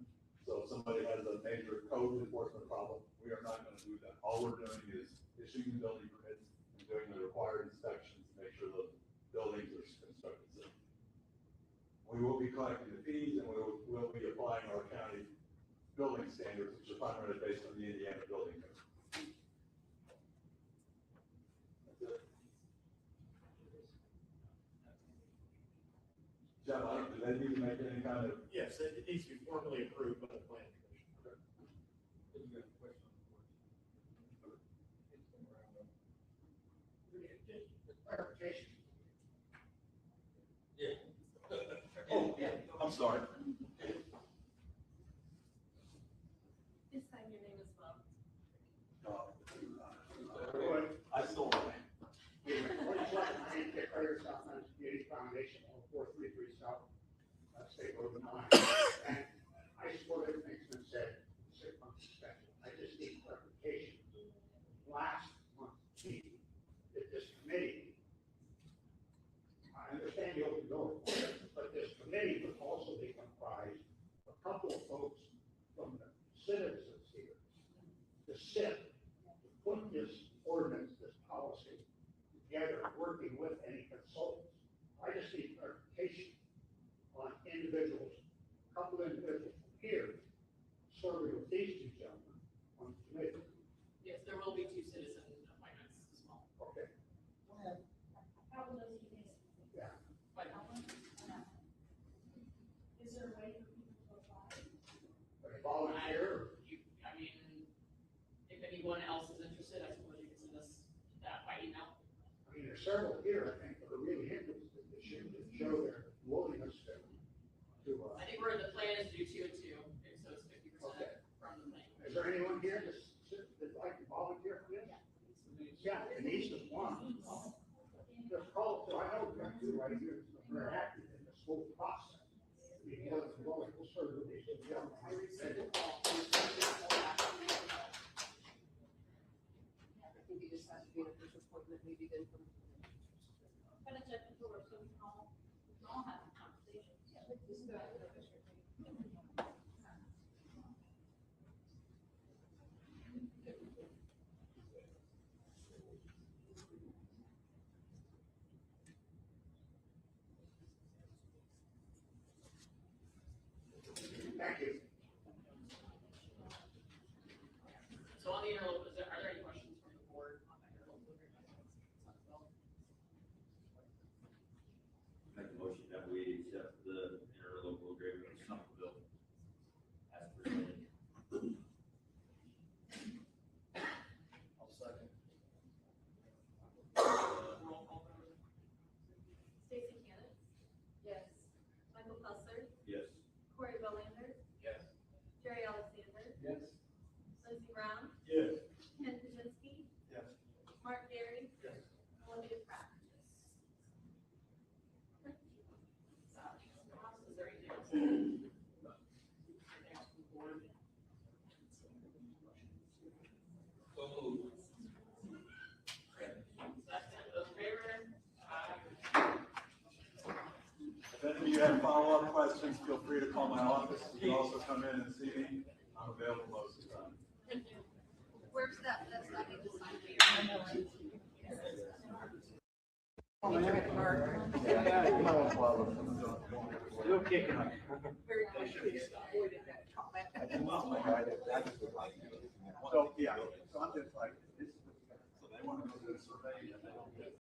So if somebody has a major code enforcement problem, we are not going to do that. All we're doing is issuing building permits and doing the required inspections to make sure the buildings are constructed safe. We will be collecting the fees and we will be applying our county building standards, which are primarily based on the Indiana building code. That's it. Jeff, do they need to make any kind of? Yes, it needs to be formally approved by the planning commission. Okay. Then you got a question on the board. Clarification. Yeah. Oh, yeah, I'm sorry. Please sign your name as well. I still don't. Community Foundation on 433 South State Road 9. And I support everything's been said, 6 months suspension. I just need clarification. Last month's meeting, that this committee, I understand the open door, but this committee would also be comprised of a couple of folks from the citizens here to sit, to put this ordinance, this policy together, working with any consultants. I just need clarification on individuals, a couple individuals from here serving anyone else is interested, I suppose you can send us that by email. I mean, there's several here, I think, that are really interested, that show their willingness to, I think the plan is to do 2 and 2, so it's 50% from the plan. is there anyone here that's like to volunteer for this? Yeah, Denise is one. Just call, so I know that you right here, is very active in this whole process. Because of all the service, they said, yeah. I received a call. I think you just have to be in a first appointment, maybe then from. Kind of check the door so we can all have a conversation. Just go ahead. Thank you. So on the interlocal, are there any questions from the board on that interlocal agreement? Make a motion that we accept the interlocal agreement with Somerville as presented. I'll second. Roll call vote. Stacy Cannon, Yes. Michael Fusser, Yes. Corey Belander, Yes. Jerry Alexander, Yes. Lindsey Brown, Yes. Ken Kaczynski, Yes. Mark Gary, Yes. Olivia Pratt. Is there anything else? Anything else from the board? So moved. Second, those in favor? If any of you have follow-up questions, feel free to call my office. You can also come in and see me. I'm available most of the time. Where's that, that's not even signed here. Still kicking on. Very quickly, avoided that comment. So, yeah, so I'm just like, this is, so they want to go do a survey and